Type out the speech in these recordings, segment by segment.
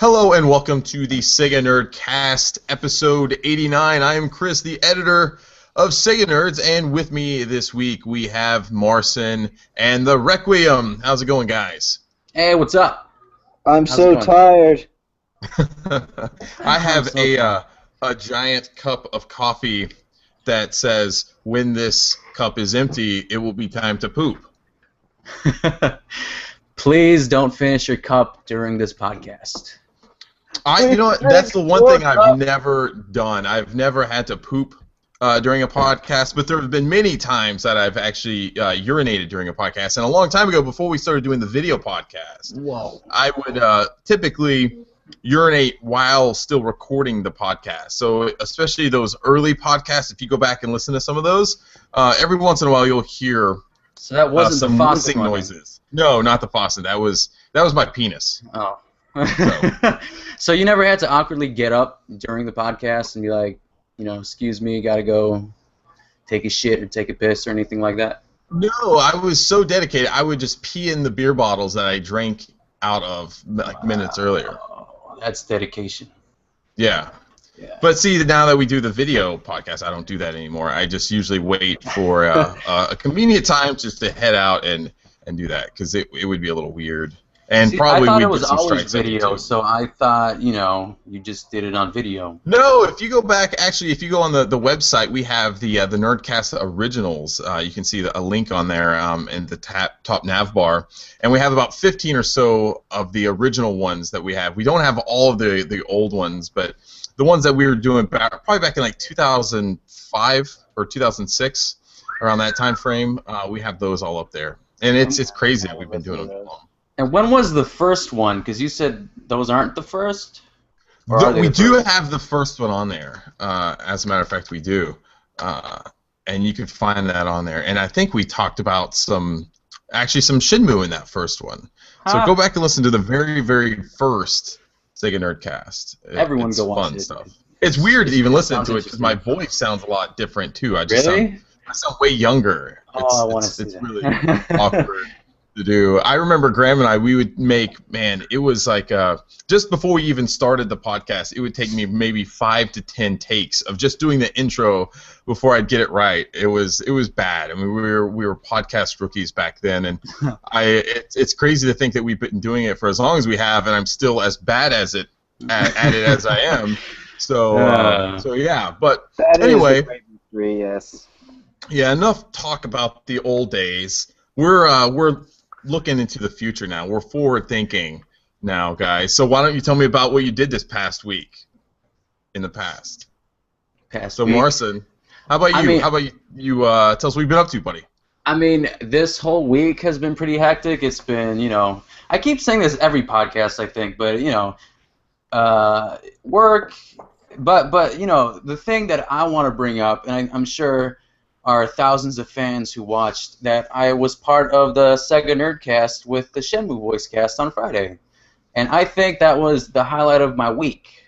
Hello and welcome to the SEGA Nerdcast, episode 89. I am Chris, the editor of SEGA Nerds, and with me this week we have Marcin and the Requiem. How's it going, guys? Hey, what's up? How's so tired. I have a giant cup of coffee that says, when this cup is empty, it will be time to poop. Please don't finish your cup during this podcast. You know what? That's the one thing I've never done. I've never had to poop during a podcast, but there have been many times that I've actually urinated during a podcast. And a long time ago, before we started doing the video podcast, I would typically urinate while still recording the podcast. So especially those early podcasts, if you go back and listen to some of those, every once in a while you'll hear so that wasn't some the faucet noises. No, not the faucet. That was my penis. Oh. So you never had to awkwardly get up during the podcast and be like, excuse me, gotta go take a shit or take a piss or anything like that? No, I was so dedicated. I would just pee in the beer bottles that I drank out of like minutes earlier. That's dedication. Yeah. But see, now that we do the video podcast, I don't do that anymore. I just usually wait for a convenient time just to head out and do that, because it would be a little weird. And probably I thought we'd it was get some always strikes video, so I thought, you just did it on video. No, if you go back, actually, if you go on the website, we have the Nerdcast originals. You can see a link on there in the top nav bar, and we have about 15 or so of the original ones that we have. We don't have all of the old ones, but the ones that we were doing probably back in like 2005 or 2006, around that time frame, we have those all up there. And it's crazy that we've been doing them for long. And when was the first one? Because you said those aren't the first? We do have the first one on there. As a matter of fact, we do. And you can find that on there. And I think we talked about some Shenmue in that first one. So go back and listen to the very, very first SEGA Nerdcast. Everyone go watch fun it. Stuff. It's weird to even listen to it because my voice sounds a lot different too. I sound way younger. I want to see that. It's really awkward to do. I remember Graham and I, we would make, it was like just before we even started the podcast, it would take me maybe 5 to 10 takes of just doing the intro before I'd get it right. It was bad. I mean, we were podcast rookies back then, and it's crazy to think that we've been doing it for as long as we have, and I'm still as bad at it as I am. So yeah. But that anyway, is a great mystery, yes. Yeah, enough talk about the old days. We're looking into the future now. We're forward thinking now, guys. So why don't you tell me about what you did this past week? In the past. So Marcin, how about you? How about you? Tell us what you've been up to, buddy. I mean, this whole week has been pretty hectic. It's been, I keep saying this every podcast, I think, but work. But the thing that I want to bring up, and I'm sure are thousands of fans who watched that I was part of the SEGA Nerdcast with the Shenmue voice cast on Friday. And I think that was the highlight of my week.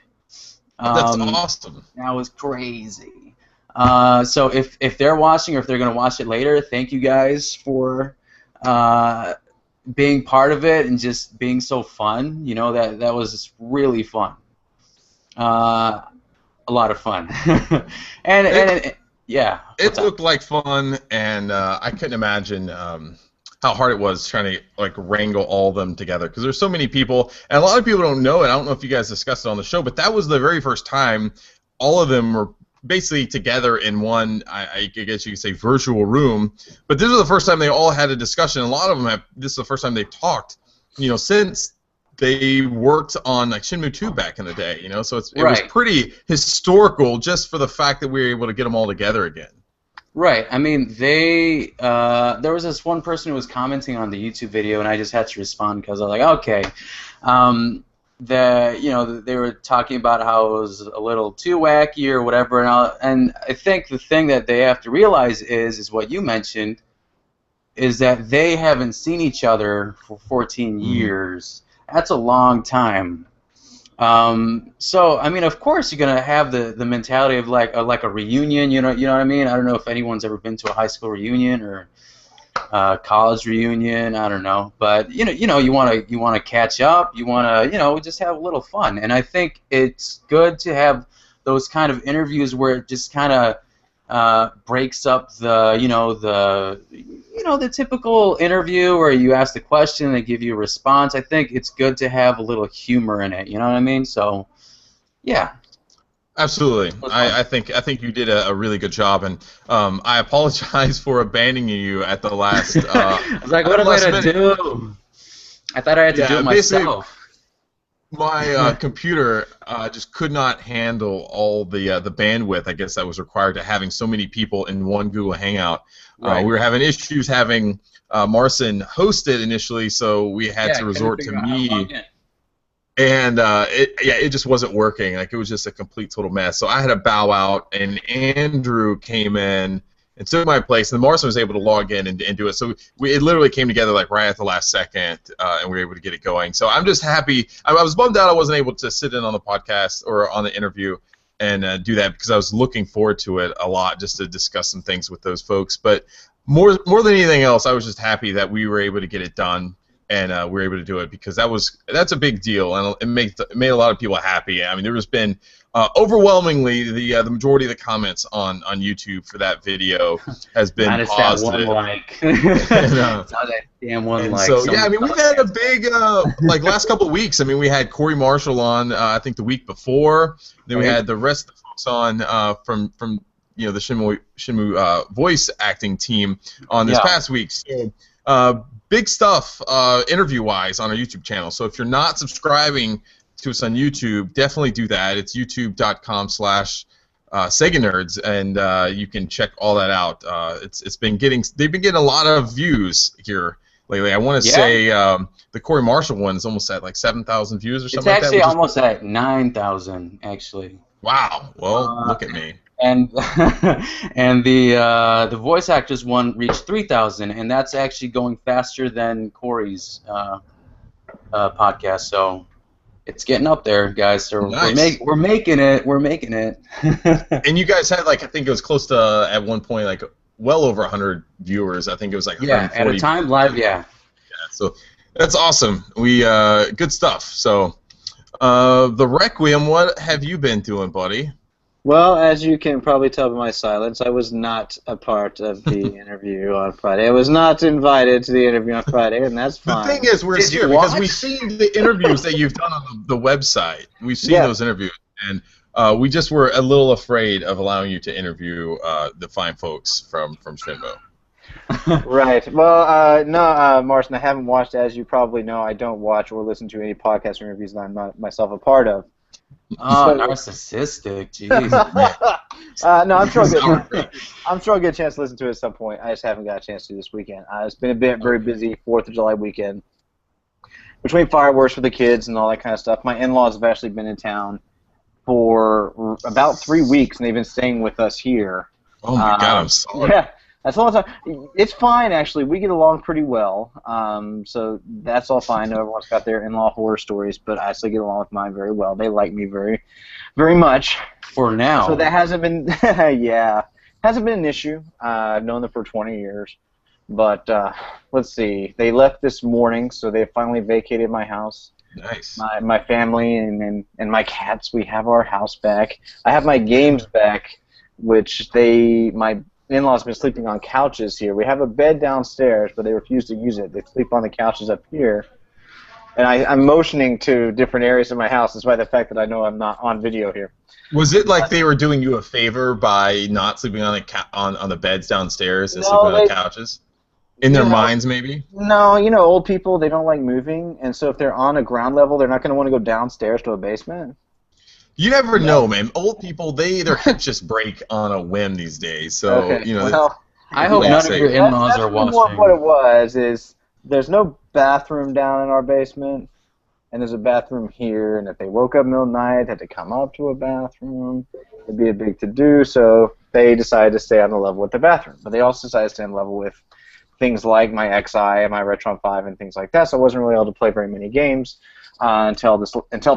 That's awesome. That was crazy. So if they're watching or if they're going to watch it later, thank you guys for being part of it and just being so fun. That was really fun. A lot of fun. Yeah. It looked like fun, and I couldn't imagine how hard it was trying to wrangle all of them together, because there's so many people, and a lot of people don't know it. I don't know if you guys discussed it on the show, but that was the very first time all of them were basically together in one, I guess you could say, virtual room. But this was the first time they all had a discussion. A lot of them this is the first time they've talked, since they worked on Shenmue 2 back in the day, so it was pretty historical just for the fact that we were able to get them all together again. Right. I mean, there was this one person who was commenting on the YouTube video, and I just had to respond because I was like, okay. They were talking about how it was a little too wacky or whatever, and I think the thing that they have to realize is what you mentioned, is that they haven't seen each other for 14 years. That's a long time. So I mean, of course, you're gonna have the mentality of like a reunion. You know what I mean? I don't know if anyone's ever been to a high school reunion or college reunion. I don't know, but you want to catch up. You want to just have a little fun. And I think it's good to have those kind of interviews where it just kind of breaks up the typical interview where you ask the question and they give you a response. I think it's good to have a little humor in it. You know what I mean? So, yeah. Absolutely. I think you did a really good job, and I apologize for abandoning you at the last. I was like, what am I going to do? I thought I had to do it myself. My computer just could not handle all the bandwidth, I guess, that was required to having so many people in one Google Hangout. Right. We were having issues having Marcin host it initially, so we had to resort to me. And it just wasn't working. Like, it was just a complete total mess. So I had to bow out, and Andrew came in and took my place, and Marcin was able to log in and do it. So it literally came together like right at the last second, and we were able to get it going. So I'm just happy. I was bummed out I wasn't able to sit in on the podcast or on the interview and do that, because I was looking forward to it a lot, just to discuss some things with those folks. But more than anything else, I was just happy that we were able to get it done. And we were able to do it, because that's a big deal, and it made a lot of people happy. I mean, there has been overwhelmingly the majority of the comments on YouTube for that video has been positive. That one like. Not that damn one and like. So yeah, I mean, we've had a big like last couple of weeks. I mean, we had Corey Marshall on I think the week before. Then we had the rest of the folks on from the Shenmue voice acting team on this past week. So. Big stuff interview-wise on our YouTube channel. So if you're not subscribing to us on YouTube, definitely do that. It's youtube.com/Sega Nerds, and you can check all that out. They've been getting a lot of views here lately. I want to say the Corey Marshall one is almost at like 7,000 views or something like that. It's actually almost at 9,000 actually. Wow. Well, look at me. And the voice actors one reached 3,000, and that's actually going faster than Corey's podcast. So it's getting up there, guys. So nice. we're making it. We're making it. And you guys had, like, I think it was close to at one point like well over 100 viewers. I think it was like 140. At a time live. Yeah. So that's awesome. We good stuff. So the Requiem, what have you been doing, buddy? Well, as you can probably tell by my silence, I was not a part of the interview on Friday. I was not invited to the interview on Friday, and that's fine. The thing is, we're here because we've seen the interviews that you've done on the website. We've seen those interviews, and we just were a little afraid of allowing you to interview the fine folks from Shenmue. Right. Well, no, Marcin, I haven't watched. As you probably know, I don't watch or listen to any podcast interviews that I'm not myself a part of. Oh, narcissistic! Jeez. No, I'm sure I'll get a chance to listen to it at some point. I just haven't got a chance to this weekend. It's been very busy 4th of July weekend. Between fireworks for the kids and all that kind of stuff, my in-laws have actually been in town for about 3 weeks, and they've been staying with us here. Oh my God, I'm sorry. Yeah. That's all the time. It's fine, actually. We get along pretty well, so that's all fine. Everyone's got their in-law horror stories, but I still get along with mine very well. They like me very, very much. For now. So that hasn't been, hasn't been an issue. I've known them for 20 years. But let's see. They left this morning, so they finally vacated my house. Nice. My family and my cats. We have our house back. I have my games back, which my in-laws have been sleeping on couches here. We have a bed downstairs, but they refuse to use it. They sleep on the couches up here. And I'm motioning to different areas of my house, despite the fact that I know I'm not on video here. Was it like they were doing you a favor by not sleeping on the beds downstairs and sleeping on the couches? In their minds, maybe? No, old people, they don't like moving, and so if they're on a ground level, they're not going to want to go downstairs to a basement. You never know, man. Old people, their hips just break on a whim these days. So, Well, I hope none of your in-laws are watching. What it was is there's no bathroom down in our basement, and there's a bathroom here, and if they woke up in the middle of the night, had to come up to a bathroom, it'd be a big to-do, so they decided to stay on the level with the bathroom. But they also decided to stay on the level with things like my XI and my Retron 5 and things like that, so I wasn't really able to play very many games until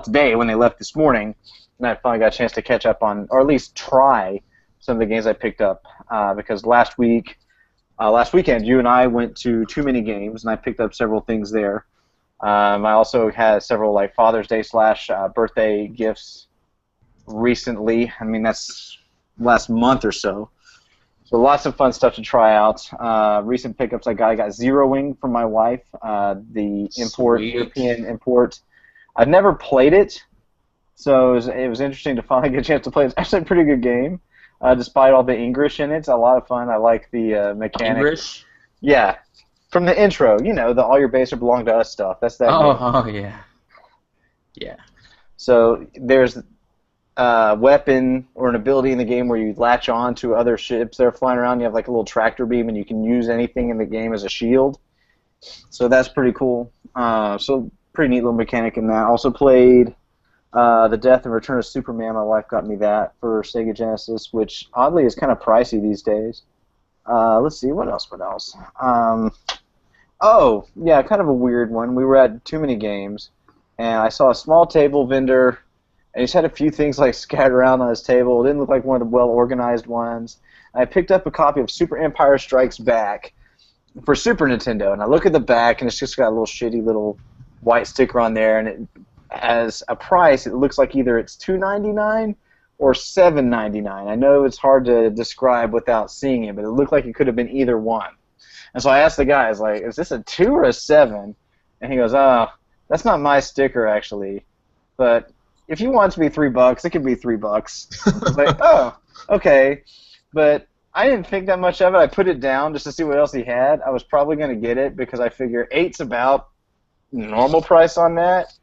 today when they left this morning. And I finally got a chance to catch up on, or at least try, some of the games I picked up. Because last week last weekend, you and I went to Too Many Games, and I picked up several things there. I also had several like Father's Day / birthday gifts recently. I mean, that's last month or so. So lots of fun stuff to try out. Recent pickups I got Zero Wing from my wife, the European import. I've never played it, so it was interesting to finally get a chance to play it. It's actually a pretty good game, despite all the English in it. It's a lot of fun. I like the mechanic. English? Yeah. From the intro, the all your base belong to us stuff. That's that game. Oh, yeah. Yeah. So there's a weapon or an ability in the game where you latch on to other ships that are flying around. You have like a little tractor beam, and you can use anything in the game as a shield. So that's pretty cool. So pretty neat little mechanic in that. Also played The Death and Return of Superman. My wife got me that for Sega Genesis, which oddly is kind of pricey these days. Let's see, what else? Oh, yeah, kind of a weird one. We were at Too Many Games, and I saw a small table vendor, and he's had a few things like scattered around on his table. It didn't look like one of the well-organized ones. I picked up a copy of Super Empire Strikes Back for Super Nintendo, and I look at the back, and it's just got a little shitty little white sticker on there, and it, as a price, it looks like either it's $2.99 or $7.99. I know it's hard to describe without seeing it, but it looked like it could have been either one. And so I asked the guy, I was like, is this a 2 or a 7? And he goes, oh, that's not my sticker, actually. But if you want it to be $3, it could be $3. I was like, oh, okay. But I didn't think that much of it. I put it down just to see what else he had. I was probably going to get it because I figure 8's about normal price on that,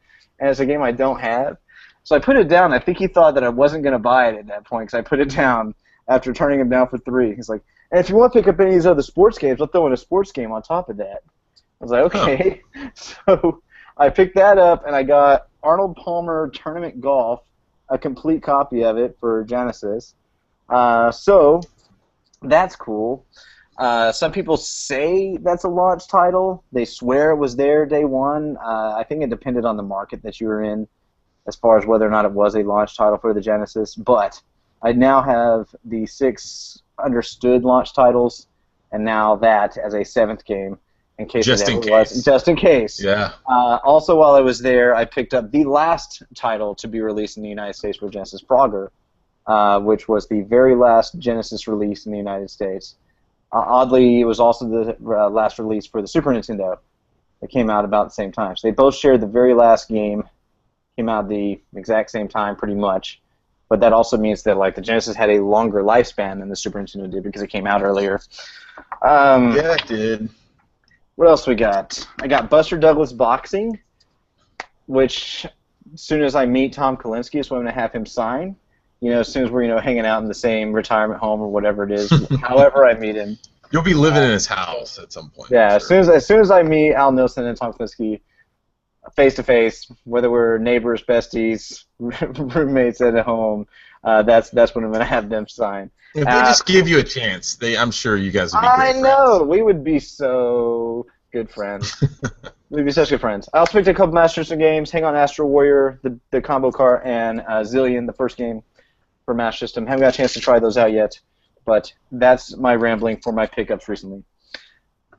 and it's a game I don't have. So I put it down. I think he thought that I wasn't going to buy it at that point because I put it down after turning him down for 3. He's like, and if you want to pick up any of these other sports games, I'll throw in a sports game on top of that. I was like, okay. So I picked that up, and I got Arnold Palmer Tournament Golf, a complete copy of it for Genesis. So that's cool. Some people say that's a launch title. They swear it was there day one. I think it depended on the market that you were in as far as whether or not it was a launch title for the Genesis. But I now have the 6 understood launch titles, and now that as a 7th game in case just it in ever case. was. Just in case. Yeah. Also, while I was there, I picked up the last title to be released in the United States for Genesis, Frogger, which was the very last Genesis release in the United States. Oddly, it was also the last release for the Super Nintendo. It came out about the same time. So they both shared the very last game. Came out the exact same time, pretty much. But that also means that like the Genesis had a longer lifespan than the Super Nintendo did because it came out earlier. Yeah, it did. What else we got? I got Buster Douglas Boxing, which as soon as I meet Tom Kalinske is what I'm going to have him sign. As soon as we're hanging out in the same retirement home or whatever it is, however I meet him. You'll be living in his house at some point. Yeah, sure. as soon as I meet Al Nilsson and Tom Kalinske, face to face, whether we're neighbors, besties, roommates at home, that's when I'm going to have them sign. If they just give you a chance, I'm sure you guys would be great I friends. know, we would be so good friends. We'd be such good friends. I also picked a couple Master System games: Hang On Astro Warrior, the combo cart, and Zillion, the first game for Master System. Haven't got a chance to try those out yet, but that's my rambling for my pickups recently.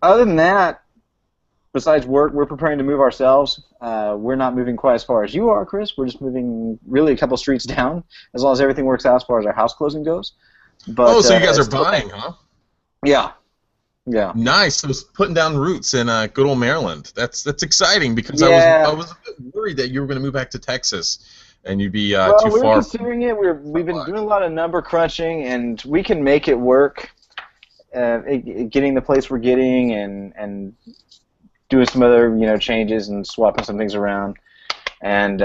Other than that, besides work, we're preparing to move ourselves. We're not moving quite as far as you are, Chris. We're just moving really a couple streets down, as long as everything works out as far as our house closing goes. But, so you guys are buying, huh? Yeah. Yeah. Nice. So putting down roots in good old Maryland. That's exciting because Yeah. I was a bit worried that you were going to move back to Texas and you'd be Well, too we were far. considering it. We've been doing a lot of number crunching, and we can make it work. Getting the place we're getting and doing some other changes and swapping some things around, and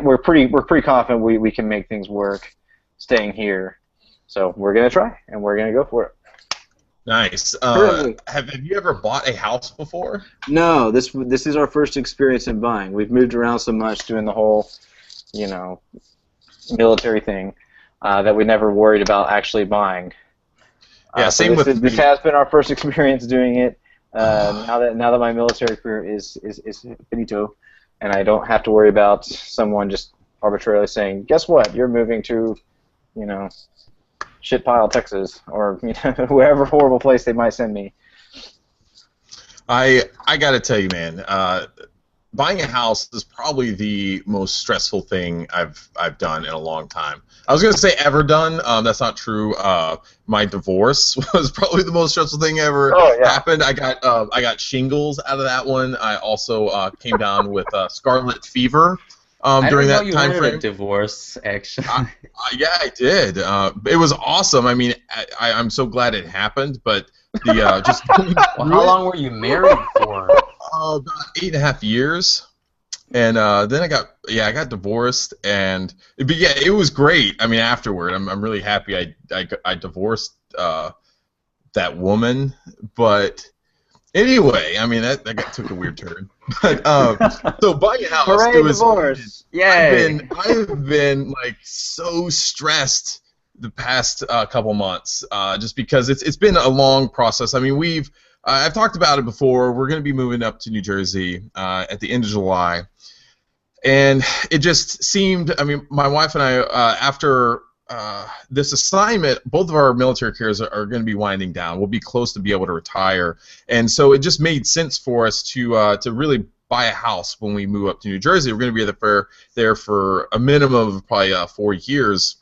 we're pretty confident we can make things work staying here. So we're gonna try and we're gonna go for it. Nice. Have you ever bought a house before? No, this is our first experience in buying. We've moved around so much doing the whole military thing that we never worried about actually buying. Yeah, same with this has been our first experience doing it. Now that my military career is finito, and I don't have to worry about someone just arbitrarily saying, "Guess what? You're moving to, shit pile Texas, or wherever horrible place they might send me. I gotta tell you, man. Buying a house is probably the most stressful thing I've done in a long time. I was gonna say ever done. That's not true. My divorce was probably the most stressful thing ever happened. I got shingles out of that one. I also came down with scarlet fever during that time frame. I didn't know you had a divorce, actually. Yeah, I did. It was awesome. I mean, I'm so glad it happened. But the just well, how long were you married for? About 8.5 years, and then I got divorced, but yeah, it was great. I mean, afterward, I'm really happy I divorced that woman. But anyway, I mean that took a weird turn. But so buying a house, Hooray, divorce! Yay! I've been like so stressed the past couple months, just because it's been a long process. I mean, I've talked about it before. We're going to be moving up to New Jersey at the end of July. And it just seemed, I mean, my wife and I, after this assignment, both of our military careers are going to be winding down. We'll be close to be able to retire. And so it just made sense for us to really buy a house when we move up to New Jersey. We're going to be there for a minimum of probably 4 years.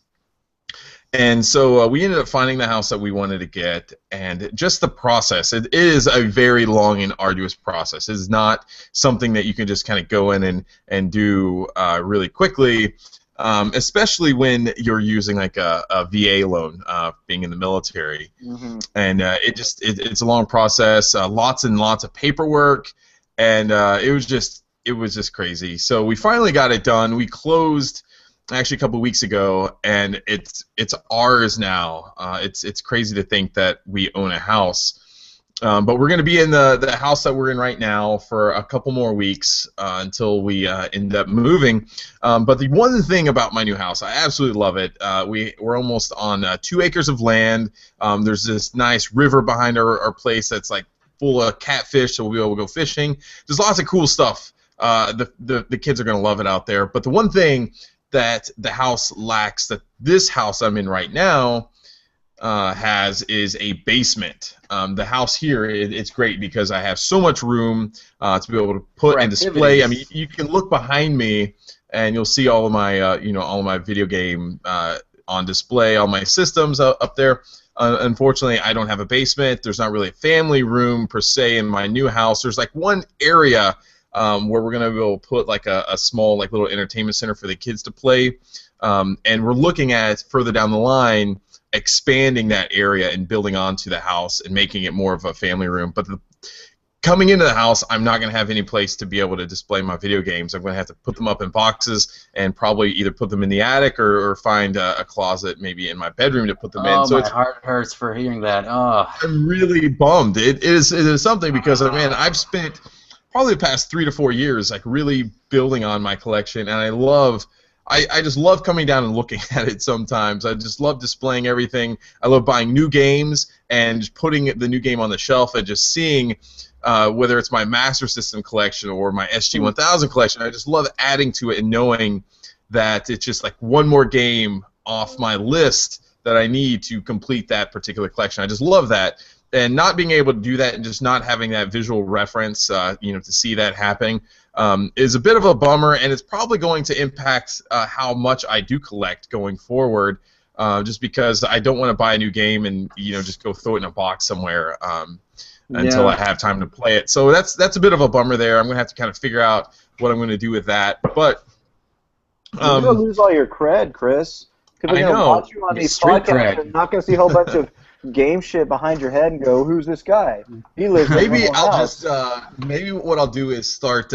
And so we ended up finding the house that we wanted to get, and just the process. It is a very long and arduous process. It's not something that you can just kind of go in and do really quickly, especially when you're using like a VA loan, being in the military. Mm-hmm. And it's a long process, lots and lots of paperwork, and it was just crazy. So we finally got it done. We closed actually a couple of weeks ago, and it's ours now. It's crazy to think that we own a house, but we're going to be in the house that we're in right now for a couple more weeks until we end up moving. But the one thing about my new house, I absolutely love it. We're almost on 2 acres of land. There's this nice river behind our place that's like full of catfish, so we'll be able to go fishing. There's lots of cool stuff. The kids are going to love it out there. But the one thing that the house lacks, that this house I'm in right now has, is a basement. The house here, it's great because I have so much room to be able to put and display. I mean, you can look behind me and you'll see all of my all of my video game on display, all my systems up there. Unfortunately, I don't have a basement. There's not really a family room per se in my new house. There's like one area where we're going to be able to put like a small like little entertainment center for the kids to play, and we're looking at further down the line expanding that area and building onto the house and making it more of a family room. But coming into the house, I'm not going to have any place to be able to display my video games. I'm going to have to put them up in boxes and probably either put them in the attic or find a closet maybe in my bedroom to put them in. So my heart hurts for hearing that. Oh. I'm really bummed. It is something because, man, I've spent probably the past 3 to 4 years, like really building on my collection, and I just love coming down and looking at it sometimes. I just love displaying everything. I love buying new games and just putting the new game on the shelf and just seeing whether it's my Master System collection or my SG-1000 collection. I just love adding to it and knowing that it's just like one more game off my list that I need to complete that particular collection. I just love that. And not being able to do that and just not having that visual reference, to see that happening, is a bit of a bummer, and it's probably going to impact how much I do collect going forward, just because I don't want to buy a new game and just go throw it in a box somewhere until I have time to play it. So that's a bit of a bummer there. I'm going to have to kind of figure out what I'm going to do with that. But you're going to lose all your cred, Chris. People are going to watch you on these podcasts and not going to see a whole bunch of game shit behind your head and go, who's this guy? He lives in maybe I'll house. Just maybe what I'll do is start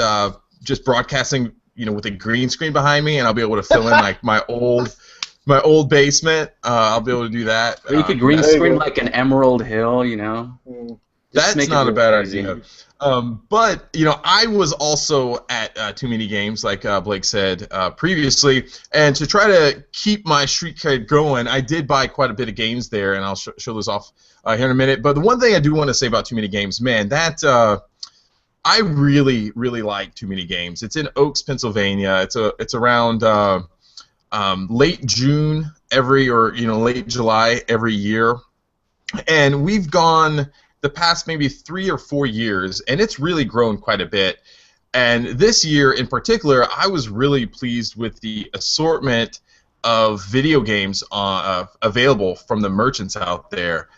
just broadcasting with a green screen behind me, and I'll be able to fill in like my old basement. I'll be able to do that. Or you could green screen like an Emerald Hill, That's not a bad idea. But I was also at Too Many Games, like Blake said previously, and to try to keep my street cred going, I did buy quite a bit of games there, and I'll show those off here in a minute. But the one thing I do want to say about Too Many Games, man, that I really, really like Too Many Games. It's in Oaks, Pennsylvania. It's around late June late July every year, and we've gone the past maybe 3 or 4 years, and it's really grown quite a bit. And this year in particular, I was really pleased with the assortment of video games available from the merchants out there.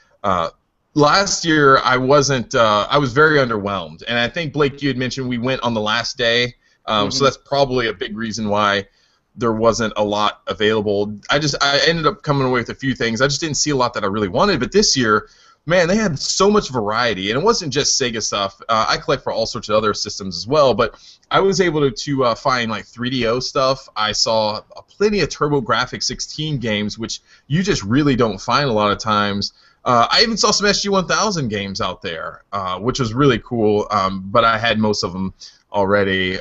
Last year, I wasn't. I was very underwhelmed, and I think Blake, you had mentioned we went on the last day, so that's probably a big reason why there wasn't a lot available. I ended up coming away with a few things. I just didn't see a lot that I really wanted. But this year, man, they had so much variety, and it wasn't just Sega stuff. I collect for all sorts of other systems as well, but I was able to find like 3DO stuff. I saw plenty of TurboGrafx 16 games, which you just really don't find a lot of times. I even saw some SG-1000 games out there, which was really cool. But I had most of them already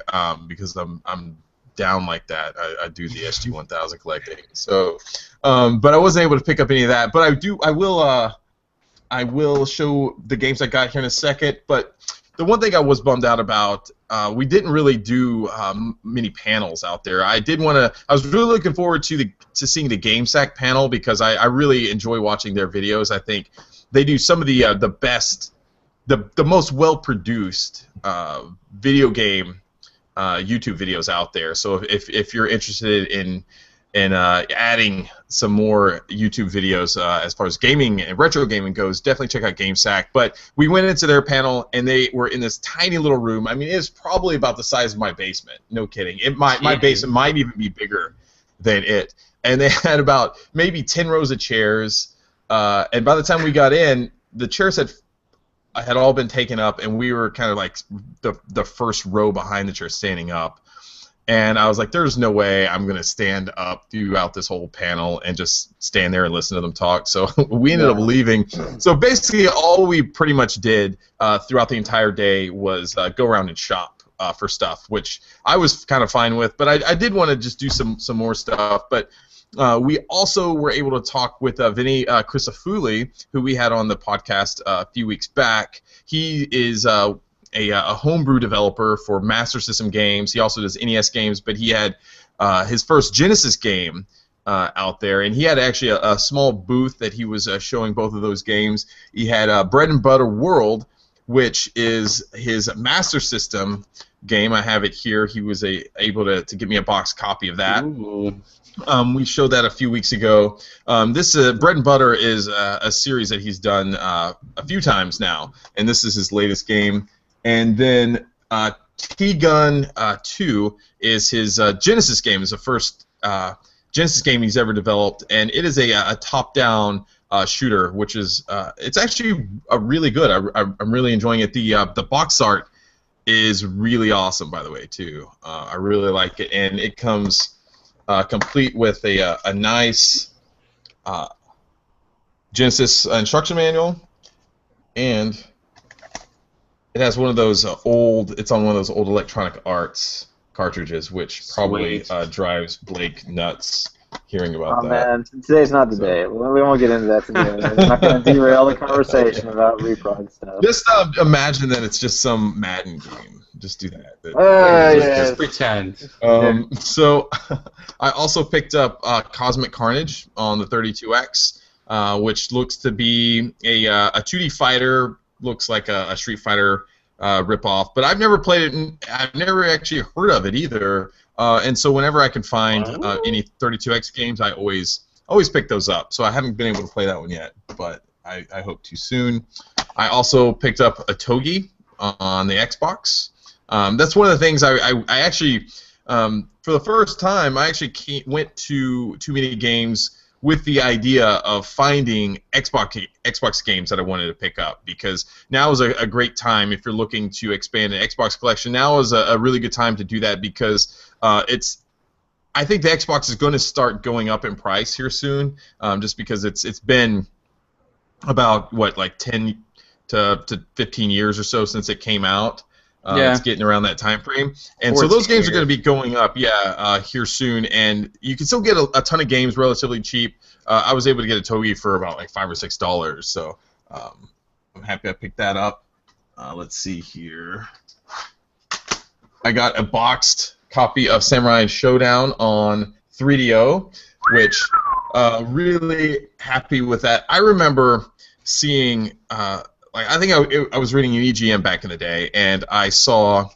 because I'm down like that. I do the SG-1000 collecting. So, but I wasn't able to pick up any of that. But I will show the games I got here in a second. But the one thing I was bummed out about, we didn't really do many panels out there. I was really looking forward to seeing the GameSack panel because I really enjoy watching their videos. I think they do some of the best, the most well-produced video game YouTube videos out there. So if you're interested in adding some more YouTube videos as far as gaming and retro gaming goes, definitely check out GameSack. But we went into their panel, and they were in this tiny little room. I mean, it's probably about the size of my basement. No kidding. My basement might even be bigger than it. And they had about maybe 10 rows of chairs. And by the time we got in, the chairs had all been taken up, and we were kind of like the first row behind the chair standing up. And I was like, there's no way I'm going to stand up throughout this whole panel and just stand there and listen to them talk. So we ended up leaving. So basically all we pretty much did throughout the entire day was go around and shop for stuff, which I was kind of fine with. But I did want to just do some more stuff. But we also were able to talk with Vinny Crisafulli, who we had on the podcast a few weeks back. He is a homebrew developer for Master System games. He also does NES games, but he had his first Genesis game out there, and he had actually a small booth that he was showing both of those games. He had Bread and Butter World, which is his Master System game. I have it here. He was able to give me a box copy of that. We showed that a few weeks ago. This Bread and Butter is a series that he's done a few times now, and this is his latest game. And then T-Gun 2 is his Genesis game. It's the first Genesis game he's ever developed, and it is a top-down shooter, which is it's actually really good. I'm really enjoying it. The box art is really awesome, by the way, too. I really like it, and it comes complete with a nice Genesis instruction manual, and it has one of those it's on one of those old Electronic Arts cartridges, which probably drives Blake nuts hearing about that. Man, today's not the day. We won't get into that today. We're not going to derail the conversation about reprog stuff. Just imagine that it's just some Madden game. Just do that. Just pretend. So I also picked up Cosmic Carnage on the 32X, which looks to be a 2D fighter. Looks like a Street Fighter ripoff, but I've never played it, and I've never actually heard of it either. And so whenever I can find any 32X games, I always pick those up. So I haven't been able to play that one yet, but I hope to soon. I also picked up a Togi on the Xbox. That's one of the things I actually, for the first time, I actually went to too many games with the idea of finding Xbox games that I wanted to pick up, because now is a great time if you're looking to expand an Xbox collection. Now is a really good time to do that, because I think the Xbox is going to start going up in price here soon, just because it's been about like 10 to 15 years or so since it came out. It's getting around that time frame, and so those games are going to be going up, here soon. And you can still get a ton of games relatively cheap. I was able to get a Togi for about like $5 or $6, so I'm happy I picked that up. Let's see here. I got a boxed copy of Samurai Showdown on 3DO, which really happy with that. I remember seeing, I think I was reading an EGM back in the day, and I saw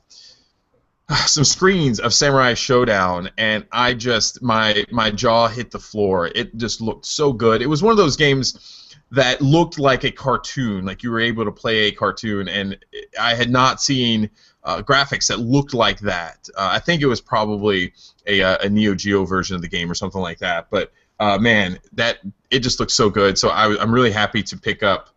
some screens of Samurai Showdown, and I just my jaw hit the floor. It just looked so good. It was one of those games that looked like a cartoon, like you were able to play a cartoon, and I had not seen graphics that looked like that. I think it was probably a Neo Geo version of the game or something like that. But man, it just looks so good. So I'm really happy to pick up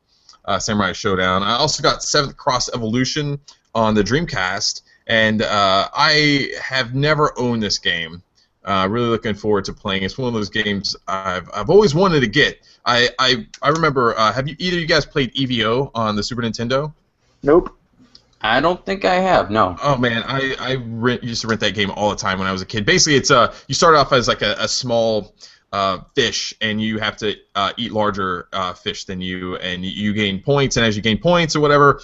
Samurai Showdown. I also got 7th Cross Evolution on the Dreamcast. And I have never owned this game. Really looking forward to playing. It's one of those games I've always wanted to get. I remember. Have either of you guys played EVO on the Super Nintendo? Nope. I don't think I have. No. Oh man, I used to rent that game all the time when I was a kid. Basically, it's you start off as like a small fish, and you have to eat larger fish than you, and you gain points, and as you gain points or whatever,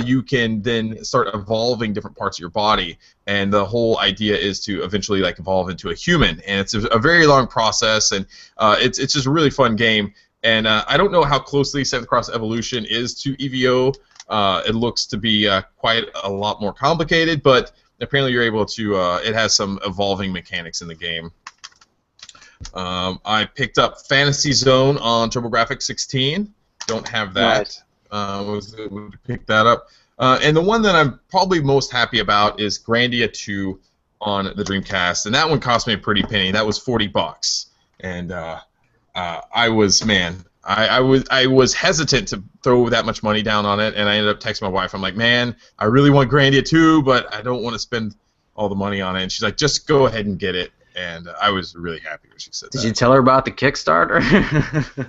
you can then start evolving different parts of your body, and the whole idea is to eventually like evolve into a human, and it's a very long process, and it's just a really fun game, and I don't know how closely 7th Cross Evolution is to EVO. It looks to be quite a lot more complicated, but apparently you're able to, it has some evolving mechanics in the game. I picked up Fantasy Zone on TurboGrafx 16. Don't have that. Nice. Was able to pick that up. And the one that I'm probably most happy about is Grandia 2 on the Dreamcast, and that one cost me a pretty penny. That was $40, and I was hesitant to throw that much money down on it, and I ended up texting my wife. I'm like, man, I really want Grandia 2, but I don't want to spend all the money on it. And she's like, just go ahead and get it. And I was really happy when she said that. Did you tell her about the Kickstarter?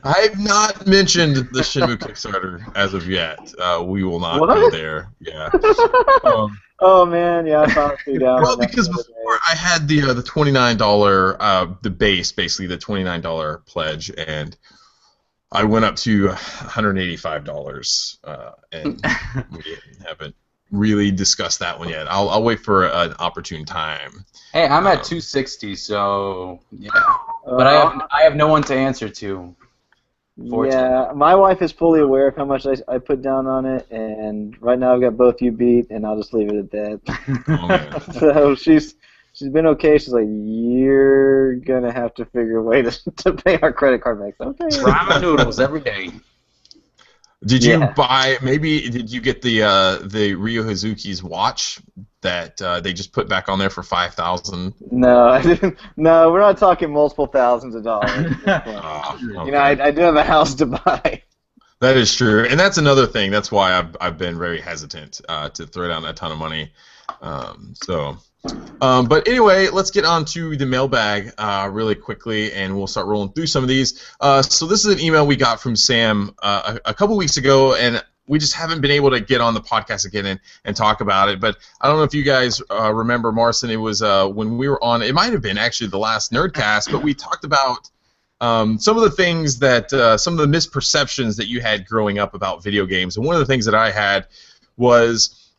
I've not mentioned the Shenmue Kickstarter as of yet. We will not go there. Yeah. Oh man, yeah, I found it down. Well, because before I had the $29, the base, basically the $29 pledge, and I went up to $185, and we haven't really discussed that one yet. I'll wait for an opportune time. Hey, I'm at 260, so yeah. But I have no one to answer to. Yeah, my wife is fully aware of how much I put down on it, and right now I've got both you beat, and I'll just leave it at that. Oh, man. So she's been okay. She's like, you're gonna have to figure a way to pay our credit card back. Okay. Ramen noodles every day. Did you buy? Maybe did you get the Ryo Hazuki's watch that they just put back on there for $5,000? No, I didn't. No, we're not talking multiple thousands of dollars. Okay. You know, I do have a house to buy. That is true, and that's another thing. That's why I've been very hesitant to throw down a ton of money. But anyway, let's get on to the mailbag really quickly, and we'll start rolling through some of these. So this is an email we got from Sam a couple weeks ago, and we just haven't been able to get on the podcast again and talk about it. But I don't know if you guys remember, Marcin, it was when we were on, it might have been actually the last Nerdcast, but we talked about some of the things that, some of the misperceptions that you had growing up about video games. And one of the things that I had was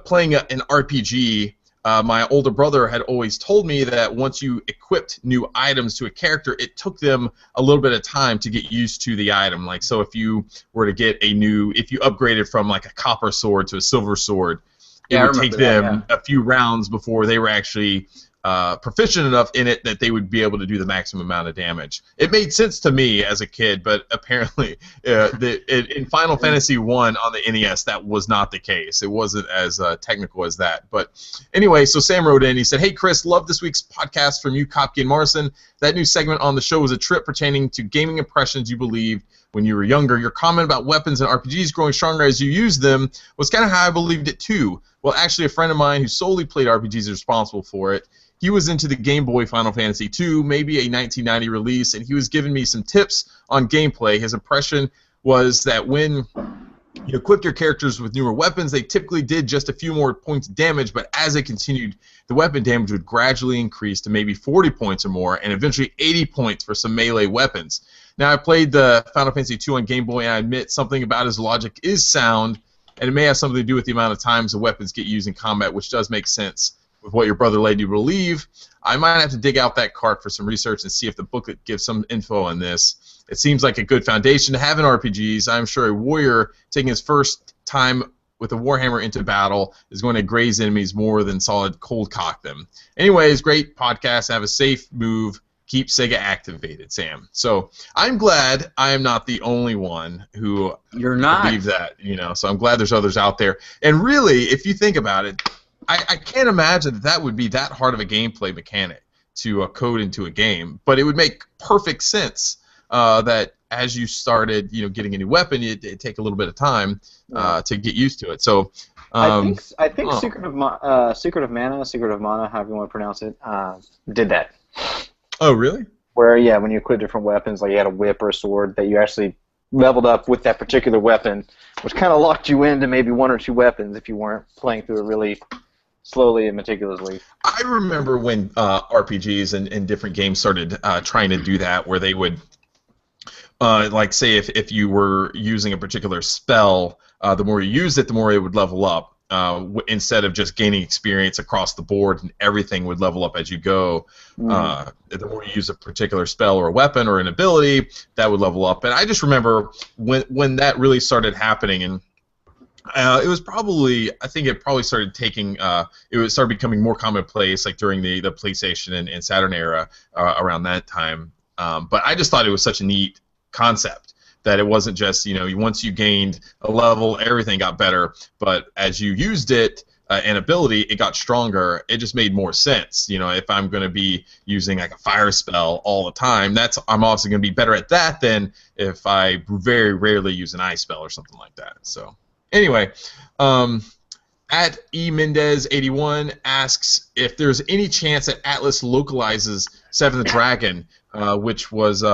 playing an RPG. My older brother had always told me that once you equipped new items to a character, it took them a little bit of time to get used to the item. Like, so if you were to get if you upgraded from like a copper sword to a silver sword, it would take them a few rounds before they were actually proficient enough in it that they would be able to do the maximum amount of damage. It made sense to me as a kid, but apparently in Final Fantasy I on the NES, that was not the case. It wasn't as technical as that. But anyway, so Sam wrote in, he said, "Hey Chris, love this week's podcast from you, Kopke and Marcin. That new segment on the show was a trip pertaining to gaming impressions you believed when you were younger. Your comment about weapons and RPGs growing stronger as you used them was kind of how I believed it too. Well, actually, a friend of mine who solely played RPGs is responsible for it. He was into the Game Boy Final Fantasy II, maybe a 1990 release, and he was giving me some tips on gameplay. His impression was that when you equipped your characters with newer weapons, they typically did just a few more points of damage, but as they continued, the weapon damage would gradually increase to maybe 40 points or more, and eventually 80 points for some melee weapons. Now, I played the Final Fantasy II on Game Boy, and I admit something about his logic is sound, and it may have something to do with the amount of times the weapons get used in combat, which does make sense with what your brother led you to believe. I might have to dig out that cart for some research and see if the booklet gives some info on this. It seems like a good foundation to have in RPGs. I'm sure a warrior taking his first time with a warhammer into battle is going to graze enemies more than solid cold cock them. Anyways, great podcast. Have a safe move. Keep Sega activated, Sam. So I'm glad I am not the only one who believes that, So I'm glad there's others out there. And really, if you think about it, I can't imagine that would be that hard of a gameplay mechanic to code into a game. But it would make perfect sense that as you started, getting a new weapon, it'd take a little bit of time to get used to it. So I think Secret of Mana, Secret of Mana, however you want to pronounce it, did that. Oh, really? Where, yeah, when you equip different weapons, like you had a whip or a sword, that you actually leveled up with that particular weapon, which kind of locked you into maybe one or two weapons if you weren't playing through it really slowly and meticulously. I remember when RPGs and different games started trying to do that, where they would, like, say if you were using a particular spell, the more you used it, the more it would level up. Instead of just gaining experience across the board and everything would level up as you go, the more you use a particular spell or a weapon or an ability, that would level up. And I just remember when that really started happening, and it was probably, I think it probably started taking, it started becoming more commonplace, like during the PlayStation and Saturn era around that time. But I just thought it was such a neat concept. That it wasn't just, once you gained a level, everything got better, but as you used it, an ability, it got stronger. It just made more sense. If I'm going to be using like a fire spell all the time, I'm also going to be better at that than if I very rarely use an ice spell or something like that. So anyway, at eMendez81 asks if there's any chance that Atlas localizes Seventh Dragon, which was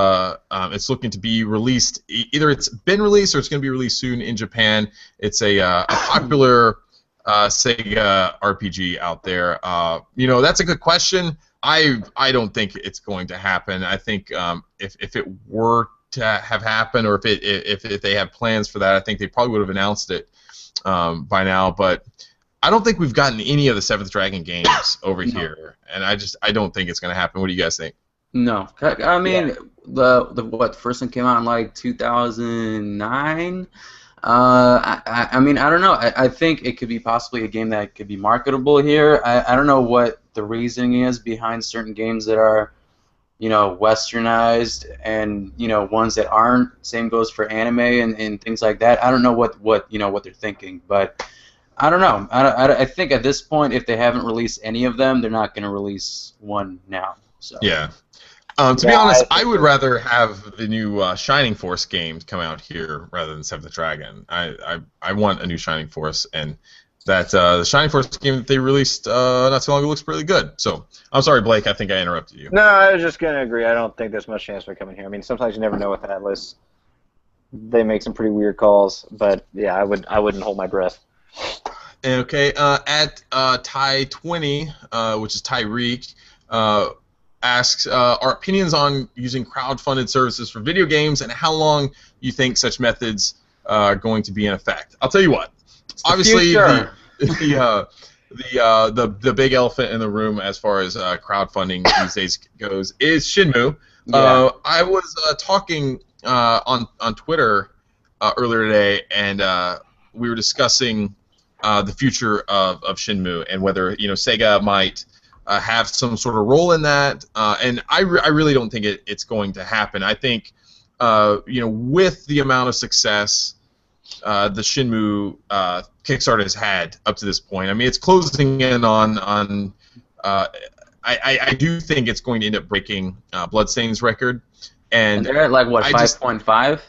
it's looking to be released. Either it's been released or it's going to be released soon in Japan. It's a popular Sega RPG out there. That's a good question. I don't think it's going to happen. I think if it were to have happened, or if they have plans for that, I think they probably would have announced it by now. But I don't think we've gotten any of the Seventh Dragon games over here, and I don't think it's going to happen. What do you guys think? No, I mean the first one came out in like 2009. I mean, I don't know. I think it could be possibly a game that could be marketable here. I don't know what the reasoning is behind certain games that are, westernized and ones that aren't. Same goes for anime and things like that. I don't know what they're thinking, but I don't know. I think at this point, if they haven't released any of them, they're not going to release one now. So. Yeah. To be honest, I would rather have the new Shining Force game come out here rather than Seventh Dragon. I want a new Shining Force, and that the Shining Force game that they released not too long ago looks pretty good. So I'm sorry, Blake. I think I interrupted you. No, I was just going to agree. I don't think there's much chance for coming here. I mean, sometimes you never know with Atlas. They make some pretty weird calls, but yeah, I wouldn't hold my breath. Okay, at Ty20, which is Tyreek, asks our opinions on using crowd-funded services for video games and how long you think such methods are going to be in effect. I'll tell you what. Obviously, the big elephant in the room as far as crowdfunding these days goes is Shenmue. Yeah. I was talking on Twitter earlier today, and we were discussing the future of Shenmue and whether Sega might have some sort of role in that, and I really don't think it's going to happen. I think with the amount of success the Shenmue Kickstarter has had up to this point, I mean it's closing in on I do think it's going to end up breaking Bloodstained's record, and they're at like what 5.5.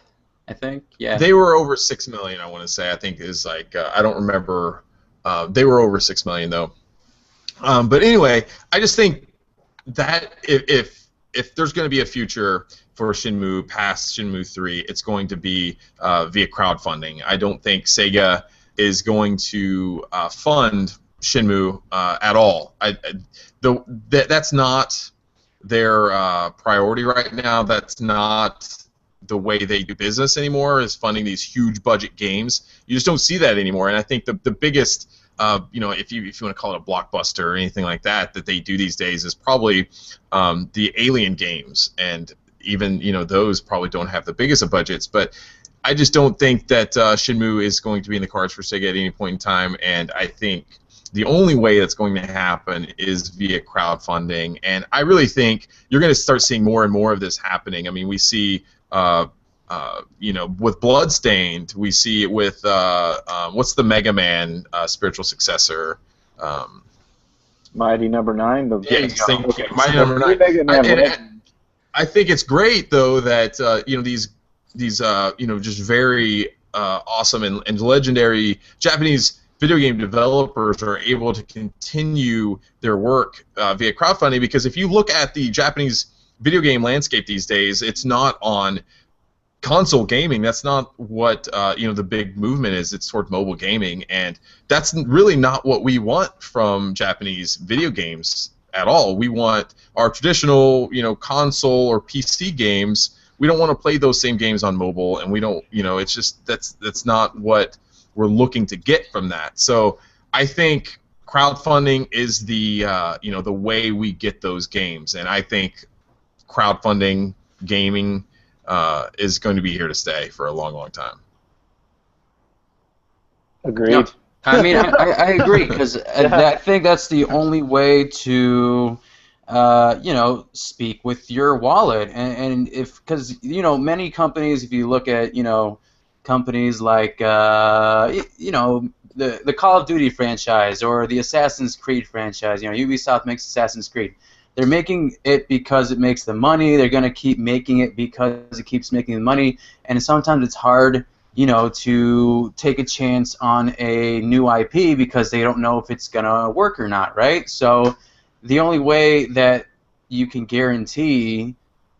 I think, yeah. They were over 6 million. I want to say. I think is like I don't remember. They were over 6 million though. But anyway, I just think that if there's going to be a future for Shenmue past Shenmue 3, it's going to be via crowdfunding. I don't think Sega is going to fund Shenmue at all. That's not their priority right now. That's not the way they do business anymore, is funding these huge budget games. You just don't see that anymore. And I think the biggest if you want to call it a blockbuster or anything like that they do these days is probably the Alien games, and even those probably don't have the biggest of budgets, but I just don't think that Shenmue is going to be in the cards for Sega at any point in time, and I think the only way that's going to happen is via crowdfunding, and I really think you're going to start seeing more and more of this happening. I mean, we see, with Bloodstained, we see it with what's the Mega Man spiritual successor? Mighty Number 9. Mighty Number 9. I think it's great though that these just very awesome and legendary Japanese video game developers are able to continue their work via crowdfunding, because if you look at the Japanese video game landscape these days, it's not on console gaming. That's not what the big movement is. It's toward mobile gaming, and that's really not what we want from Japanese video games at all. We want our traditional console or PC games. We don't want to play those same games on mobile, and we don't it's just that's not what we're looking to get from that. So I think crowdfunding is the the way we get those games, and I think crowdfunding gaming is going to be here to stay for a long, long time. Agreed. Yeah. I mean, I agree, because I think that's the only way to speak with your wallet, and because many companies, if you look at companies like the Call of Duty franchise or the Assassin's Creed franchise. Ubisoft makes Assassin's Creed. They're making it because it makes them money. They're going to keep making it because it keeps making them money. And sometimes it's hard, to take a chance on a new IP because they don't know if it's going to work or not, right? So the only way that you can guarantee,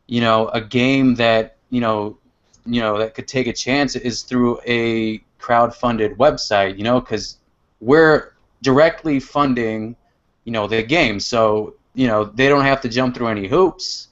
a game that, that could take a chance is through a crowd-funded website, because we're directly funding, the game. So, they don't have to jump through any hoops.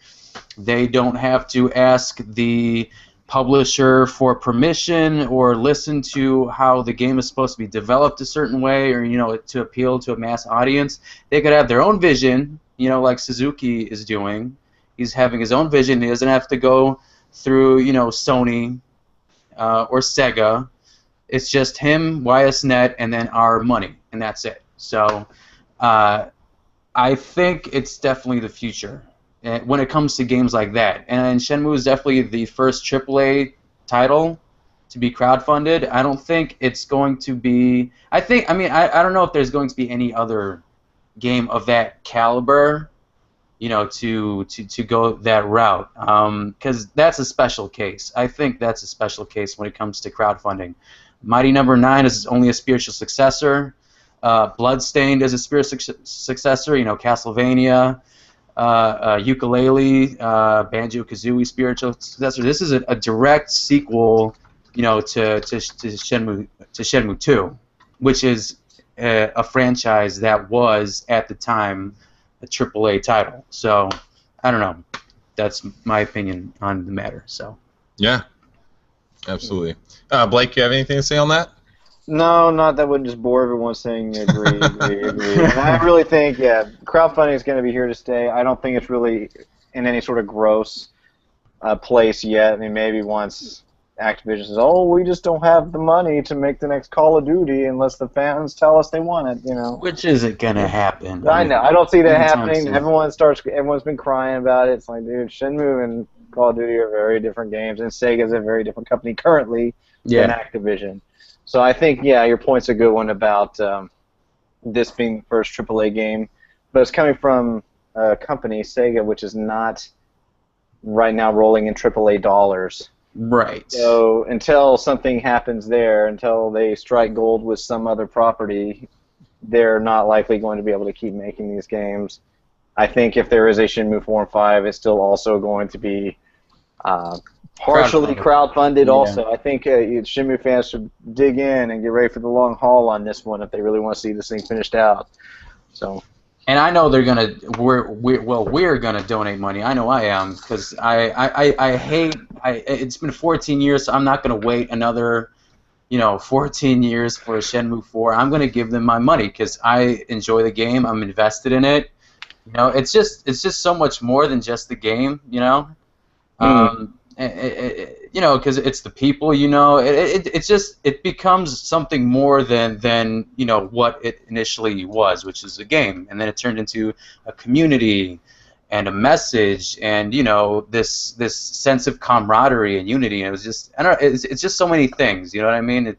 They don't have to ask the publisher for permission or listen to how the game is supposed to be developed a certain way, or, to appeal to a mass audience. They could have their own vision, like Suzuki is doing. He's having his own vision. He doesn't have to go through, Sony or SEGA. It's just him, YSNet, and then our money, and that's it. So I think it's definitely the future when it comes to games like that. And Shenmue is definitely the first AAA title to be crowdfunded. I don't think it's going to be... I don't know if there's going to be any other game of that caliber, to go that route, because that's a special case. I think that's a special case when it comes to crowdfunding. Mighty Number 9 is only a spiritual successor. Bloodstained is a spiritual successor. Castlevania, Yooka-Laylee, Banjo-Kazooie spiritual successor. This is a direct sequel, to Shenmue 2, which is a franchise that was at the time a AAA title. So I don't know. That's my opinion on the matter. So. Yeah. Absolutely. Blake, you have anything to say on that? No, not that wouldn't just bore everyone saying agree. And I really think, crowdfunding is going to be here to stay. I don't think it's really in any sort of gross place yet. I mean, maybe once Activision says, "Oh, we just don't have the money to make the next Call of Duty unless the fans tell us they want it," Which isn't going to happen. I know. I don't see that happening. Everyone's been crying about it. It's like, dude, Shenmue and Call of Duty are very different games, and Sega's a very different company currently than Activision. So I think, your point's a good one about this being the first AAA game, but it's coming from a company, Sega, which is not right now rolling in AAA dollars. Right. So until something happens there, until they strike gold with some other property, they're not likely going to be able to keep making these games. I think if there is a Shenmue 4 and 5, it's still also going to be partially crowdfunded also. I think Shenmue fans should dig in and get ready for the long haul on this one if they really want to see this thing finished out. So. And I know they're gonna. We're gonna donate money. I know I am, because I hate. It's been 14 years, so I'm not gonna wait another 14 years for Shenmue 4, I'm going to give them my money because I enjoy the game. I'm invested in it. It's just so much more than just the game. Because it's the people. It becomes something more than what it initially was, which is a game, and then it turned into a community and a message, and this sense of camaraderie and unity. And it was just it's just so many things. You know what I mean?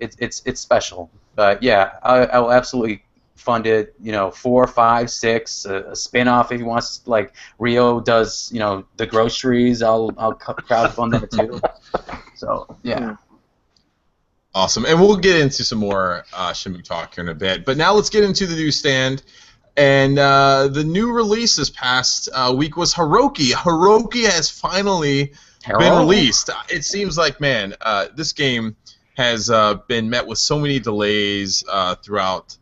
It's special. But yeah, I will absolutely fund it. 4, 5, 6, a spin-off if he wants. Like Rio does, the groceries. I'll crowdfund that too. So yeah. Awesome, and we'll get into some more Shenmue talk here in a bit. But now let's get into the newsstand. And the new release this past week was Heroki. Heroki has finally been released. It seems like, man, this game has been met with so many delays throughout.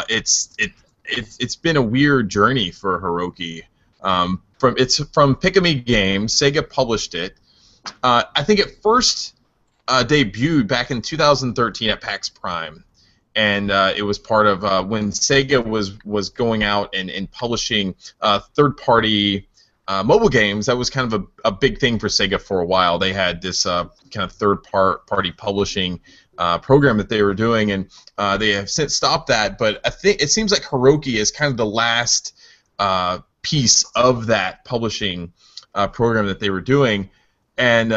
It's been a weird journey for Heroki. It's from Pikami Games. SEGA published it. I think it first debuted back in 2013 at PAX Prime. And it was part of when SEGA was going out and publishing third-party mobile games. That was kind of a big thing for SEGA for a while. They had this kind of third-party publishing program that they were doing, and they have since stopped that. But I think it seems like Heroki is kind of the last piece of that publishing program that they were doing, and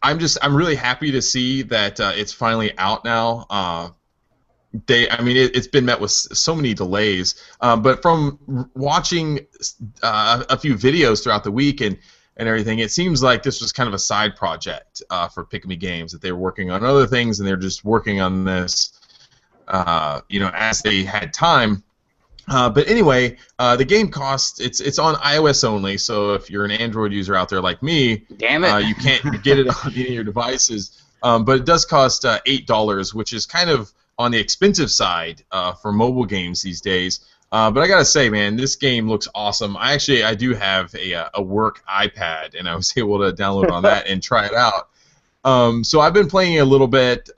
I'm really happy to see that it's finally out now. It's been met with so many delays, but from watching a few videos throughout the week and everything, it seems like this was kind of a side project for Pikami Games, that they were working on other things and they're just working on this, as they had time. But anyway, the game costs, it's on iOS only, so if you're an Android user out there like me, damn it, you can't get it on any of your devices. But it does cost $8, which is kind of on the expensive side for mobile games these days. But I gotta say, man, this game looks awesome. I do have a work iPad, and I was able to download on that and try it out. So I've been playing it a little bit.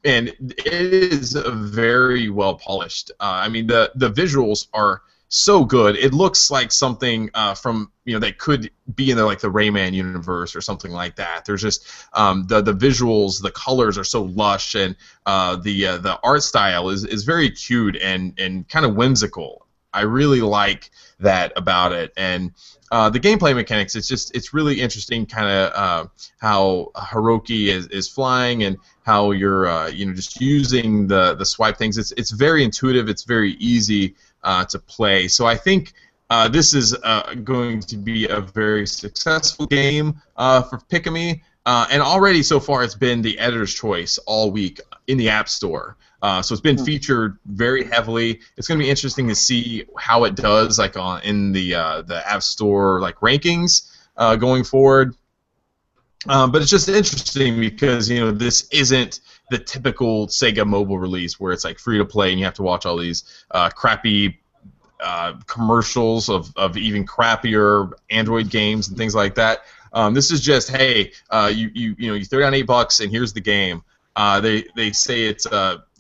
And it is very well polished. The visuals are so good. It looks like something from that could be in the Rayman universe or something like that. There's just the visuals, the colors are so lush, and the art style is very cute and kind of whimsical. I really like that about it, and the gameplay mechanics. It's really interesting, kind of how Heroki is flying and how you're just using the swipe things. It's very intuitive. It's very easy to play. So I think this is going to be a very successful game for Pikami. And already so far it's been the editor's choice all week in the App Store. So it's been featured very heavily. It's going to be interesting to see how it does in the App Store rankings going forward. But it's just interesting because this isn't the typical Sega mobile release where it's free to play and you have to watch all these crappy commercials of even crappier Android games and things like that. This is just, hey, you throw down $8 and here's the game. They say it's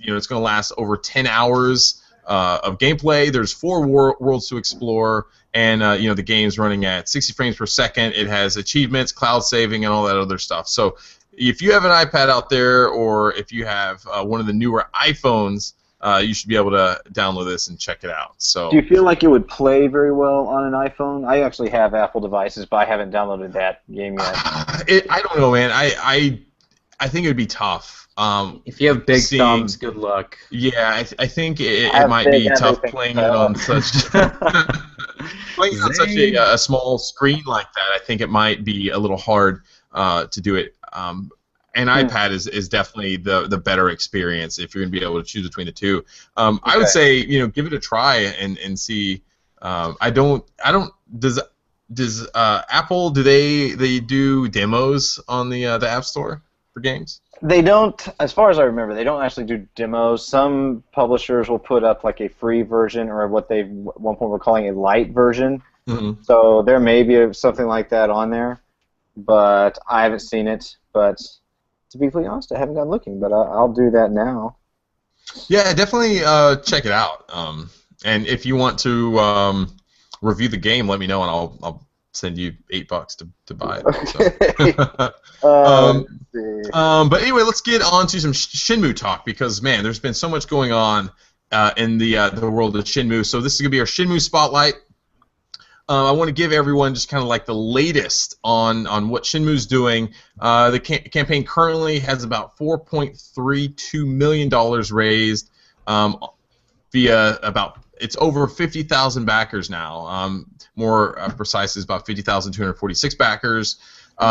it's going to last over 10 hours of gameplay. There's 4 worlds to explore, and the game's running at 60 frames per second. It has achievements, cloud saving, and all that other stuff. So if you have an iPad out there, or if you have one of the newer iPhones, you should be able to download this and check it out. So, do you feel like it would play very well on an iPhone? I actually have Apple devices, but I haven't downloaded that game yet. I don't know, man. I think it would be tough. If you have big thumbs, good luck. Yeah, I think it might be tough playing it on such such a small screen like that. I think it might be a little hard to do it. And iPad is definitely the better experience if you're going to be able to choose between the two. I would say give it a try and see. Does Apple do they do demos on the App Store for games? They don't, as far as I remember, they don't actually do demos. Some publishers will put up a free version, or what they at one point were calling a light version. So there may be something like that on there, but I haven't seen it. But to be completely honest, I haven't gone looking, but I'll do that now. Yeah, definitely check it out. And if you want to review the game, let me know, and I'll send you $8 to buy it. So. But anyway, let's get on to some Shenmue talk because man, there's been so much going on in the world of Shenmue. So this is gonna be our Shenmue spotlight. I want to give everyone just kind of like the latest on what Shenmue's doing. The campaign currently has about $4.32 million raised via it's over 50,000 backers now. More precise is about 50,246 backers.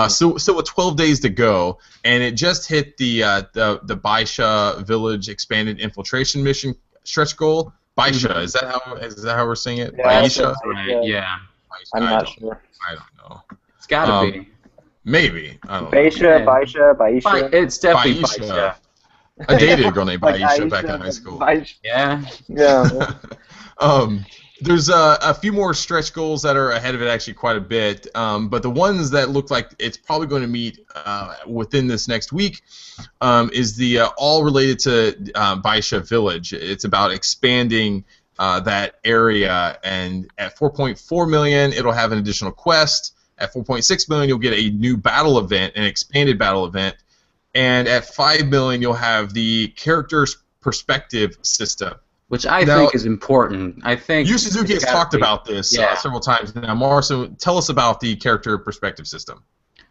Still with 12 days to go, and it just hit the Baisha Village expanded infiltration mission stretch goal. Baisha, is that how we're saying it? Yeah, Baisha? Right, yeah. I'm not sure. I don't know. It's gotta be. Maybe. I don't know. Baisha. It's definitely Baisha. Baisha. I dated a girl named Like Baisha Aisha, back in high school. Yeah. Yeah. There's a few more stretch goals that are ahead of it, actually quite a bit. But the ones that look like it's probably going to meet within this next week is the all related to Baisha Village. It's about expanding that area, and at 4.4 million, it'll have an additional quest. At 4.6 million, you'll get a new battle event, an expanded battle event, and at 5 million, you'll have the character's perspective system. Which I think is important. I think Yu Suzuki has talked about this several times now. Marso, tell us about the character perspective system.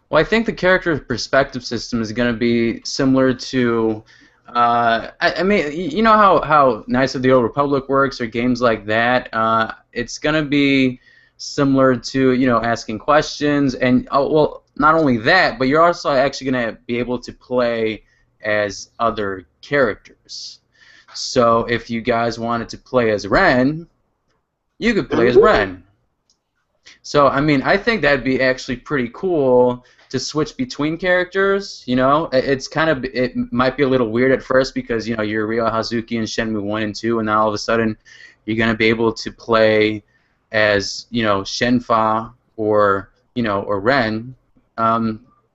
Well, I think the character perspective system is going to be similar to, I mean, you know how Knights of the Old Republic works or games like that. It's going to be similar to asking questions, and well, not only that, but you're also actually going to be able to play as other characters. So if you guys wanted to play as Ren, you could play as Ren. So I mean, I think that'd be actually pretty cool to switch between characters. It might be a little weird at first because you're Ryo Hazuki in Shenmue 1 and 2, and now all of a sudden you're gonna be able to play as Shenfa or Ren.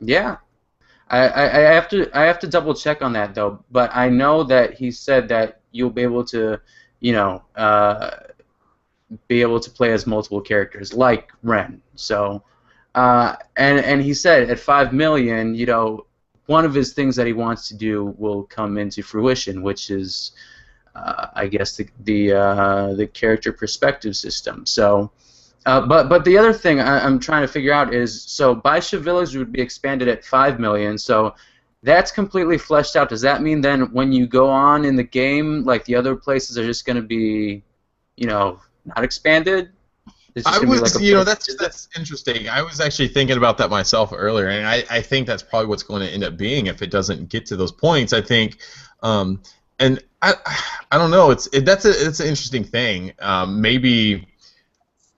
Yeah. I have to double check on that though, but I know that he said that you'll be able to play as multiple characters like Ren. So and he said at 5 million, one of his things that he wants to do will come into fruition, which is I guess the character perspective system. So. But the other thing I'm trying to figure out is, so Baisha Village would be expanded at 5 million, so that's completely fleshed out. Does that mean then when you go on in the game, like the other places are just going to be, not expanded? That's interesting. I was actually thinking about that myself earlier, and I think that's probably what's going to end up being if it doesn't get to those points. I think, and I don't know. It's an interesting thing. Maybe.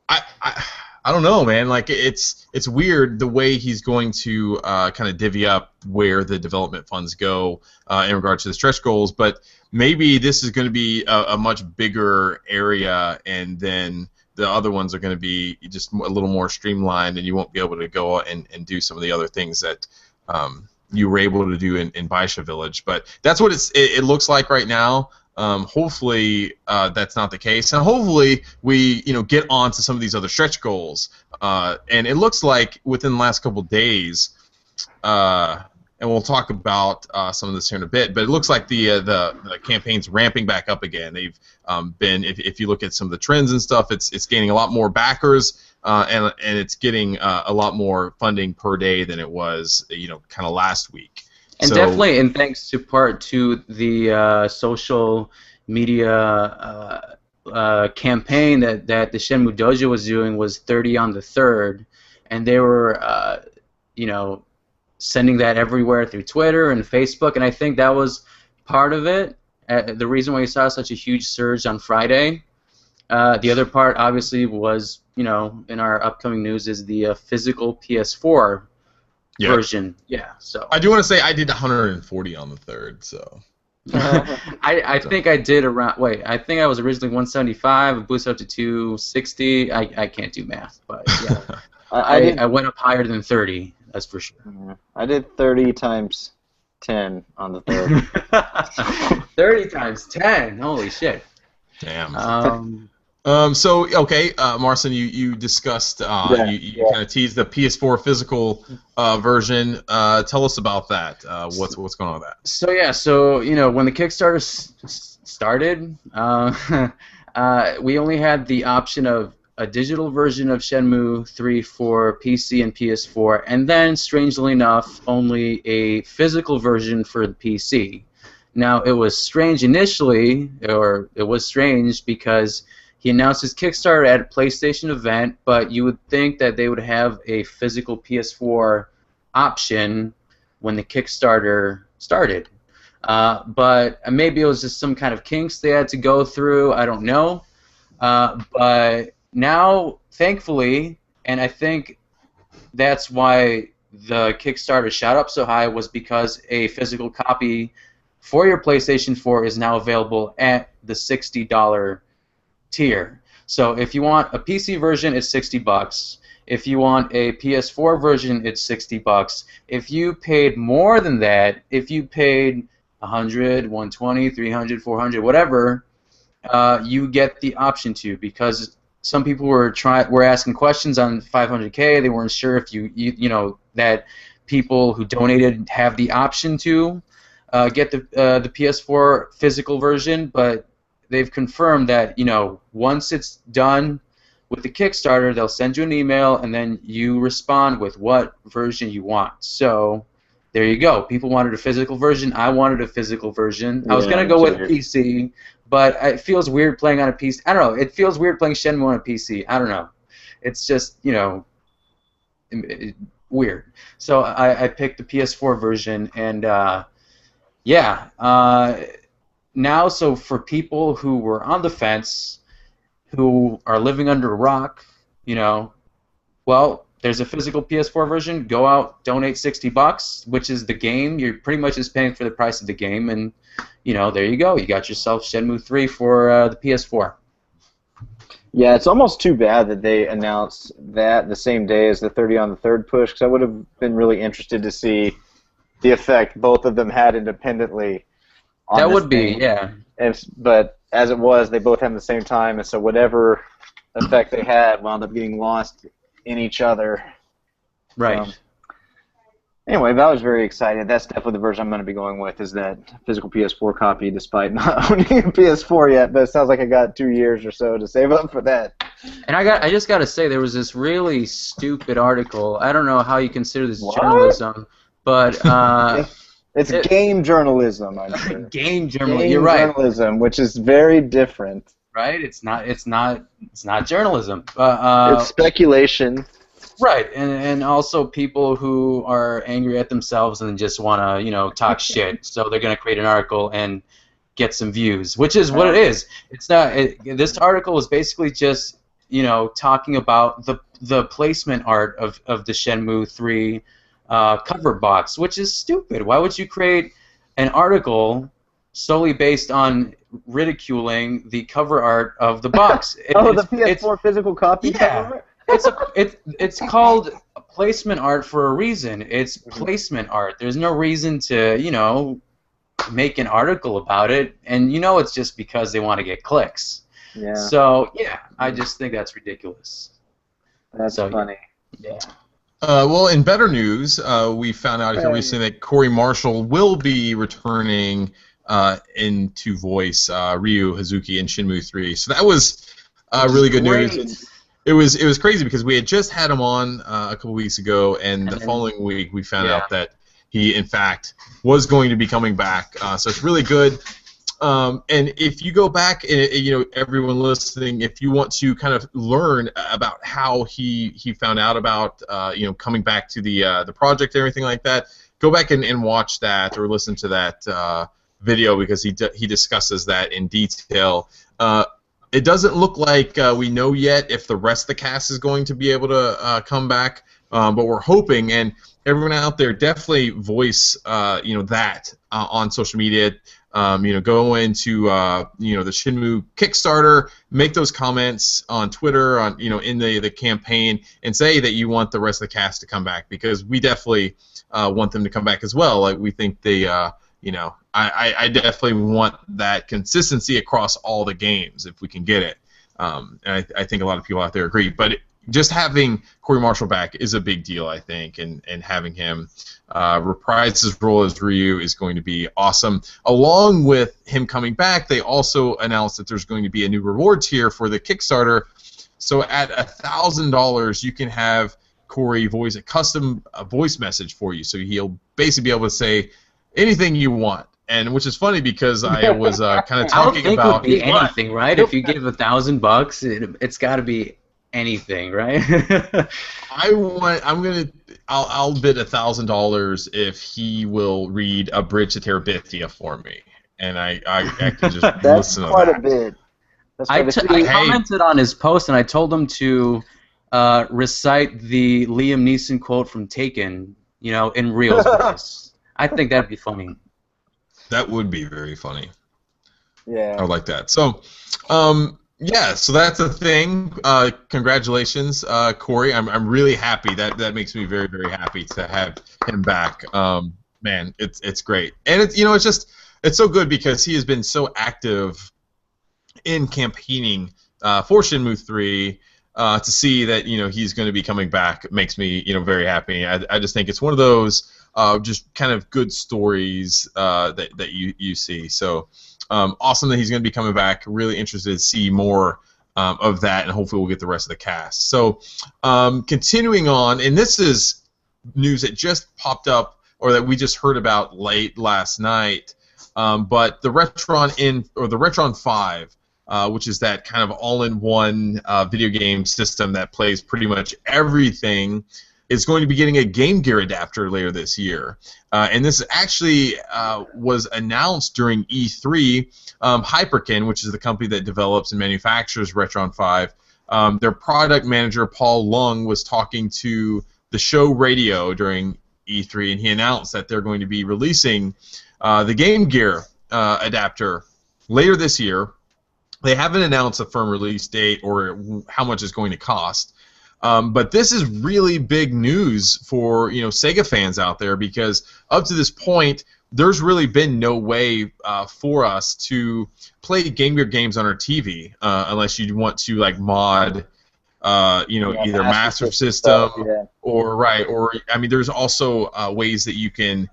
I don't know, man. Like it's weird the way he's going to kind of divvy up where the development funds go in regards to the stretch goals. But maybe this is going to be a much bigger area, and then the other ones are going to be just a little more streamlined, and you won't be able to go and do some of the other things that you were able to do in Baisha Village. But that's what it looks like right now. Hopefully that's not the case, and hopefully we get on to some of these other stretch goals. And it looks like within the last couple of days, and we'll talk about some of this here in a bit. But it looks like the campaign's ramping back up again. They've been, if you look at some of the trends and stuff, it's gaining a lot more backers, and it's getting a lot more funding per day than it was kind of last week. And definitely, and thanks to part to the social media campaign that the Shenmue Dojo was doing was 30 on the 3rd, and they were, sending that everywhere through Twitter and Facebook, and I think that was part of it. The reason why you saw such a huge surge on Friday. The other part, obviously, was in our upcoming news is the physical PS4. Yep. Version, yeah. So I do want to say I did 140 on the 3rd, so. I think I did around. Wait, I think I was originally 175, boosted up to 260. I can't do math, but yeah, I went up higher than 30. That's for sure. I did 30 times 10 on the 3rd. 30 times 10. Holy shit. Damn. So okay, Marcin, you discussed you kind of teased the PS4 physical version. Tell us about that. What's going on with that? So when the Kickstarter started, we only had the option of a digital version of Shenmue 3 for PC and PS4, and then, strangely enough, only a physical version for the PC. Now, it was strange initially, or it was strange because he announced his Kickstarter at a PlayStation event, but you would think that they would have a physical PS4 option when the Kickstarter started. But maybe it was just some kind of kinks they had to go through, I don't know. But now, thankfully, and I think that's why the Kickstarter shot up so high, was because a physical copy for your PlayStation 4 is now available at the $60 tier. So if you want a PC version, it's $60. If you want a PS4 version, it's $60. If you paid more than that, if you paid 100, 120, 300, 400, whatever, you get the option to, because some people were asking questions on 500K. They weren't sure if you that people who donated have the option to get the PS4 physical version, but they've confirmed that once it's done with the Kickstarter, they'll send you an email and then you respond with what version you want. So there you go. People wanted a physical version. I wanted a physical version. I was gonna go with PC, but it feels weird playing on a PC. I don't know. It feels weird playing Shenmue on a PC. I don't know. It's just weird. So I picked the PS4 version, and now, so for people who were on the fence, who are living under a rock, well, there's a physical PS4 version. Go out, donate $60, which is the game. You're pretty much just paying for the price of the game, and there you go. You got yourself Shenmue 3 for the PS4. Yeah, it's almost too bad that they announced that the same day as the 30 on the 3rd push, because I would have been really interested to see the effect both of them had independently. That would be, yeah. But as it was, they both happened at the same time, and so whatever effect they had wound up getting lost in each other. Right. Anyway, but I was very excited. That's definitely the version I'm going to be going with, is that physical PS4 copy, despite not owning a PS4 yet. But it sounds like I got 2 years or so to save up for that. And I just got to say, there was this really stupid article. I don't know how you consider this journalism, but it's game journalism, I'm sure. Game journalism. You're right. Journalism, which is very different. Right? It's not journalism. It's speculation. Right, and also people who are angry at themselves and just want to, talk shit. So they're going to create an article and get some views, which is what it is. It's not. This article is basically just, talking about the placement art of the Shenmue 3 cover box, which is stupid. Why would you create an article solely based on ridiculing the cover art of the box? The PS4 physical copy cover art? It's called placement art for a reason. It's placement art. There's no reason to, make an article about it, and it's just because they want to get clicks. Yeah. So, I just think that's ridiculous. That's funny. Yeah. Well, in better news, we found out here recently that Corey Marshall will be returning into voice Ryu Hazuki in Shenmue 3. So that was really good news. It was crazy because we had just had him on a couple weeks ago, and the following week we found out that he, in fact, was going to be coming back. So it's really good. And if you go back, and everyone listening, if you want to kind of learn about how he found out about coming back to the project and everything like that, go back and watch that or listen to that video, because he discusses that in detail. It doesn't look like we know yet if the rest of the cast is going to be able to come back, but we're hoping. And everyone out there, definitely voice that on social media. Go into the Shenmue Kickstarter, make those comments on Twitter, in the campaign, and say that you want the rest of the cast to come back, because we definitely want them to come back as well. Like, we think they, I definitely want that consistency across all the games if we can get it. And I think a lot of people out there agree. But just having Corey Marshall back is a big deal, I think, and having him reprise his role as Ryu is going to be awesome. Along with him coming back, they also announced that there's going to be a new reward tier for the Kickstarter. So at $1,000, you can have Corey voice a custom voice message for you. So he'll basically be able to say anything you want. And which is funny, because I was kind of talking I don't think about it would be anything, right? If you give $1,000, it's got to be anything, right? I'll bid $1,000 if he will read A Bridge to Terabithia for me, and I can just listen to that. That's quite a bit. I commented on his post, and I told him to recite the Liam Neeson quote from Taken, in Real's voice. I think that'd be funny. That would be very funny. Yeah. I like that. So, so that's a thing. Congratulations, Corey. I'm really happy. That makes me very, very happy to have him back. Man, it's great, and it's so good, because he has been so active in campaigning for Shenmue 3. To see that he's going to be coming back makes me very happy. I just think it's one of those just kind of good stories that you see. So awesome that he's going to be coming back. Really interested to see more of that, and hopefully we'll get the rest of the cast. So continuing on, and this is news that just popped up, or that we just heard about late last night. But the Retron 5. Which is that kind of all-in-one video game system that plays pretty much everything, is going to be getting a Game Gear adapter later this year. And this actually was announced during E3. Hyperkin, which is the company that develops and manufactures Retron 5, their product manager, Paul Lung, was talking to the show radio during E3, and he announced that they're going to be releasing the Game Gear adapter later this year. They haven't announced a firm release date or how much it's going to cost, but this is really big news for Sega fans out there, because up to this point, there's really been no way for us to play Game Gear games on our TV unless you want to mod, either Master System or there's also ways that you can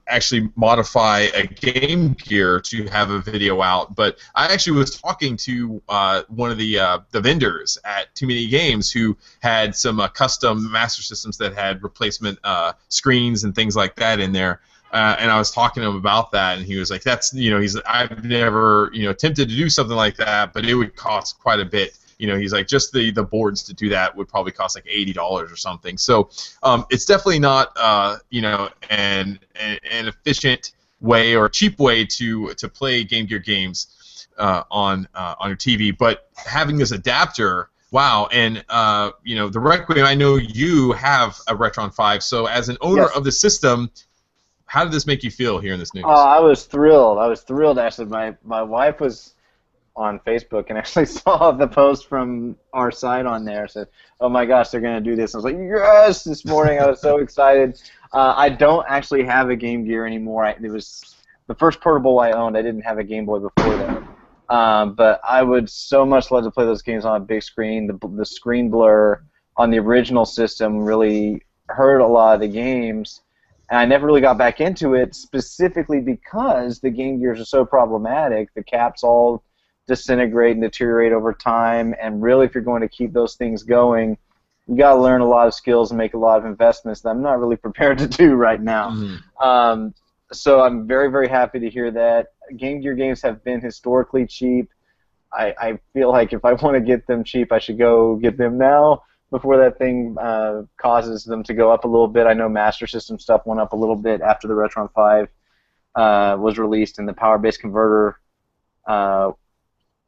actually modify a Game Gear to have a video out. But I actually was talking to one of the vendors at Too Many Games, who had some custom Master Systems that had replacement screens and things like that in there. And I was talking to him about that, and he was like, "That's I've never attempted to do something like that, but it would cost quite a bit." He's like, just the boards to do that would probably cost like $80 or something. So it's definitely not an efficient way or a cheap way to play Game Gear games on your TV. But having this adapter, wow! And the Requiem, I know you have a Retron 5. So as an owner of the system, how did this make you feel hearing this news? I was thrilled. Actually. My wife was on Facebook and actually saw the post from our site on there. Said, "Oh my gosh, they're going to do this." I was like, "Yes!" This morning, I was so excited. I don't actually have a Game Gear anymore. It was the first portable I owned. I didn't have a Game Boy before that. But I would so much love to play those games on a big screen. The screen blur on the original system really hurt a lot of the games. And I never really got back into it, specifically because the Game Gears are so problematic. The caps all disintegrate and deteriorate over time, and really, if you're going to keep those things going, you got to learn a lot of skills and make a lot of investments that I'm not really prepared to do right now. Mm-hmm. So I'm very, very happy to hear that. Game Gear games have been historically cheap. I feel like if I want to get them cheap, I should go get them now before that thing causes them to go up a little bit. I know Master System stuff went up a little bit after the Retron 5 was released, and the power-based converter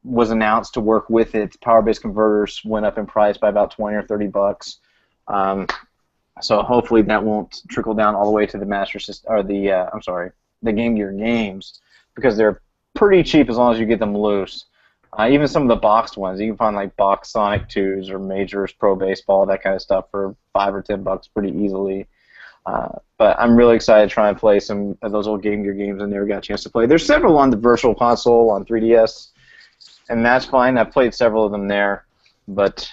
was announced to work with it. Power-based converters went up in price by about $20 or $30. So hopefully that won't trickle down all the way to the Master System or the Game Gear games, because they're pretty cheap as long as you get them loose. Even some of the boxed ones, you can find like boxed Sonic 2s or Majors Pro Baseball, that kind of stuff for $5 or $10 pretty easily. But I'm really excited to try and play some of those old Game Gear games I never got a chance to play. There's several on the Virtual Console on 3DS, and that's fine. I've played several of them there, but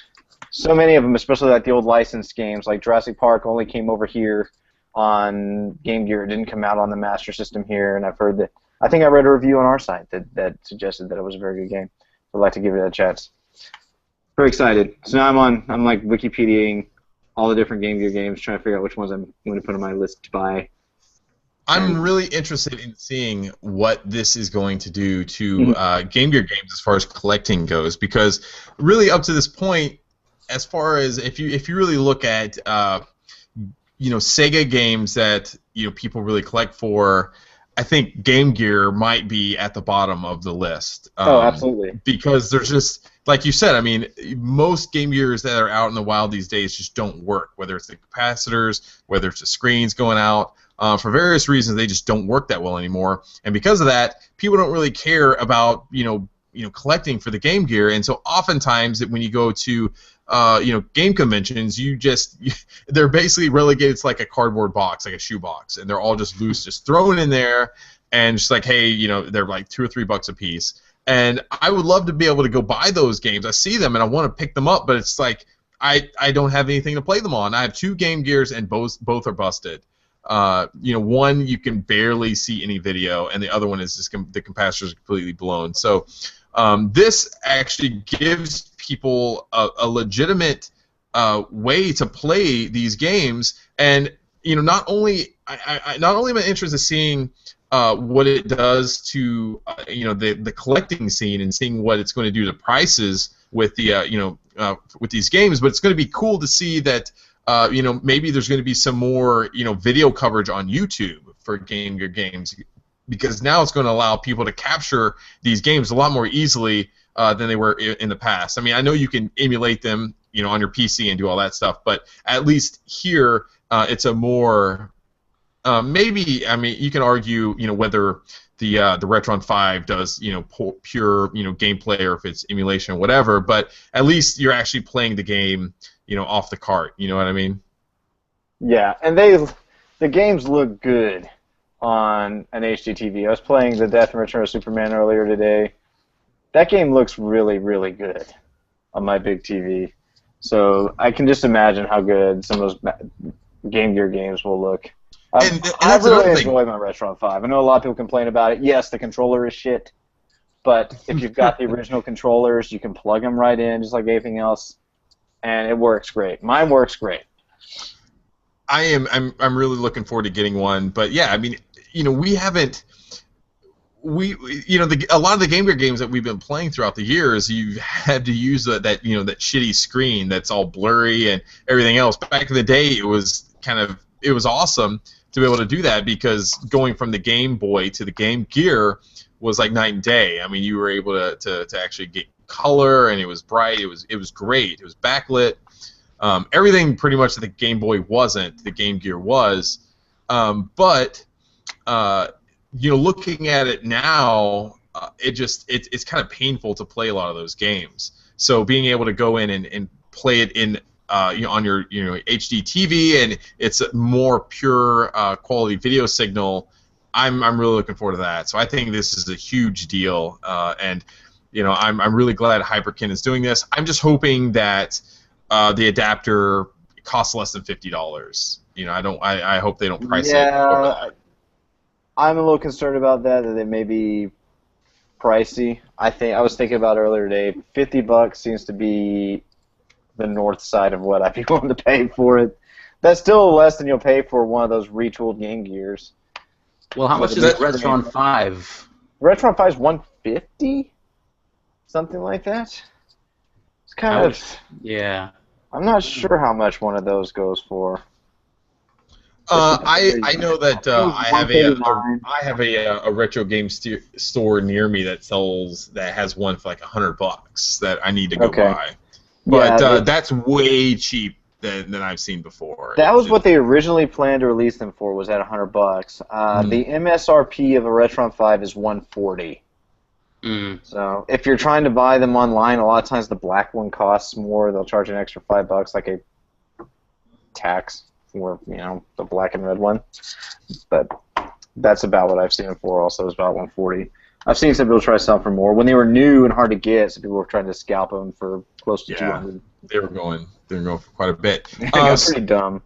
so many of them, especially like the old licensed games, like Jurassic Park only came over here on Game Gear. It didn't come out on the Master System here, and I've heard that. I think I read a review on our site that suggested that it was a very good game. I'd like to give it a chance. Very excited. So now I'm like Wikipediaing all the different Game Gear games, trying to figure out which ones I'm going to put on my list to buy. I'm really interested in seeing what this is going to do to Game Gear games as far as collecting goes, because really up to this point, as far as if you really look at Sega games that people really collect for, I think Game Gear might be at the bottom of the list. Oh, absolutely. Because there's just, like you said, I mean, most Game Gears that are out in the wild these days just don't work. Whether it's the capacitors, whether it's the screens going out, for various reasons, they just don't work that well anymore. And because of that, people don't really care about collecting for the Game Gear. And so oftentimes when you go to game conventions, they're basically relegated to like a cardboard box, like a shoe box, and they're all just loose, just thrown in there, and just like, hey, they're like $2 or $3 a piece. And I would love to be able to go buy those games. I see them and I want to pick them up, but it's like I don't have anything to play them on. I have 2 Game Gears and both are busted. One you can barely see any video, and the other one is just the capacitors are completely blown. So this actually gives people a legitimate way to play these games, and not only am I interested in seeing what it does to the collecting scene and seeing what it's going to do to prices with the with these games, but it's going to be cool to see that maybe there's going to be some more video coverage on YouTube for Game Gear games, because now it's going to allow people to capture these games a lot more easily than they were in the past. I mean, I know you can emulate them, on your PC and do all that stuff, but at least here, it's a more maybe. I mean, you can argue, whether the Retron 5 does, pure, gameplay, or if it's emulation or whatever. But at least you're actually playing the game, off the cart. You know what I mean? Yeah, and the games look good on an HD TV. I was playing The Death and Return of Superman earlier today. That game looks really, really good on my big TV. So I can just imagine how good some of those Game Gear games will look. I really enjoy my Retron 5. I know a lot of people complain about it. Yes, the controller is shit, but if you've got the original controllers, you can plug them right in, just like anything else, and it works great. Mine works great. I'm really looking forward to getting one, but yeah, I mean, we haven't. A lot of the Game Gear games that we've been playing throughout the years, you've had to use that shitty screen that's all blurry and everything else. Back in the day, it was awesome to be able to do that, because going from the Game Boy to the Game Gear was like night and day. I mean, you were able to actually get color, and it was bright. It was great. It was backlit. Everything pretty much that the Game Boy wasn't, the Game Gear was. But looking at it now, it's kind of painful to play a lot of those games. So being able to go in and play it in on your HD TV, and it's a more pure quality video signal, I'm really looking forward to that. So I think this is a huge deal, and I'm really glad Hyperkin is doing this. I'm just hoping that the adapter costs less than $50. I hope they don't price it. Yeah, I'm a little concerned about that it may be pricey. I was thinking about it earlier today. $50 seems to be the north side of what I'd be willing to pay for it. That's still less than you'll pay for one of those retooled Game Gears. Well, how much is the Retron 5? Retron 5 is $150, something like that. It's kind of. Yeah. I'm not sure how much one of those goes for. I know that I have a retro game store near me that has one for like $100 that I need to go buy. But yeah, that's way cheap than I've seen before. That was what they originally planned to release them for, was at $100. The MSRP of a Retron 5 is $140. So if you're trying to buy them online, a lot of times the black one costs more. They'll charge an extra $5, like a tax for the black and red one. But that's about what I've seen them for. Also, is about $140. I've seen some people try to sell for more when they were new and hard to get. So people were trying to scalp them for close to $200. They were going for quite a bit. That's pretty dumb.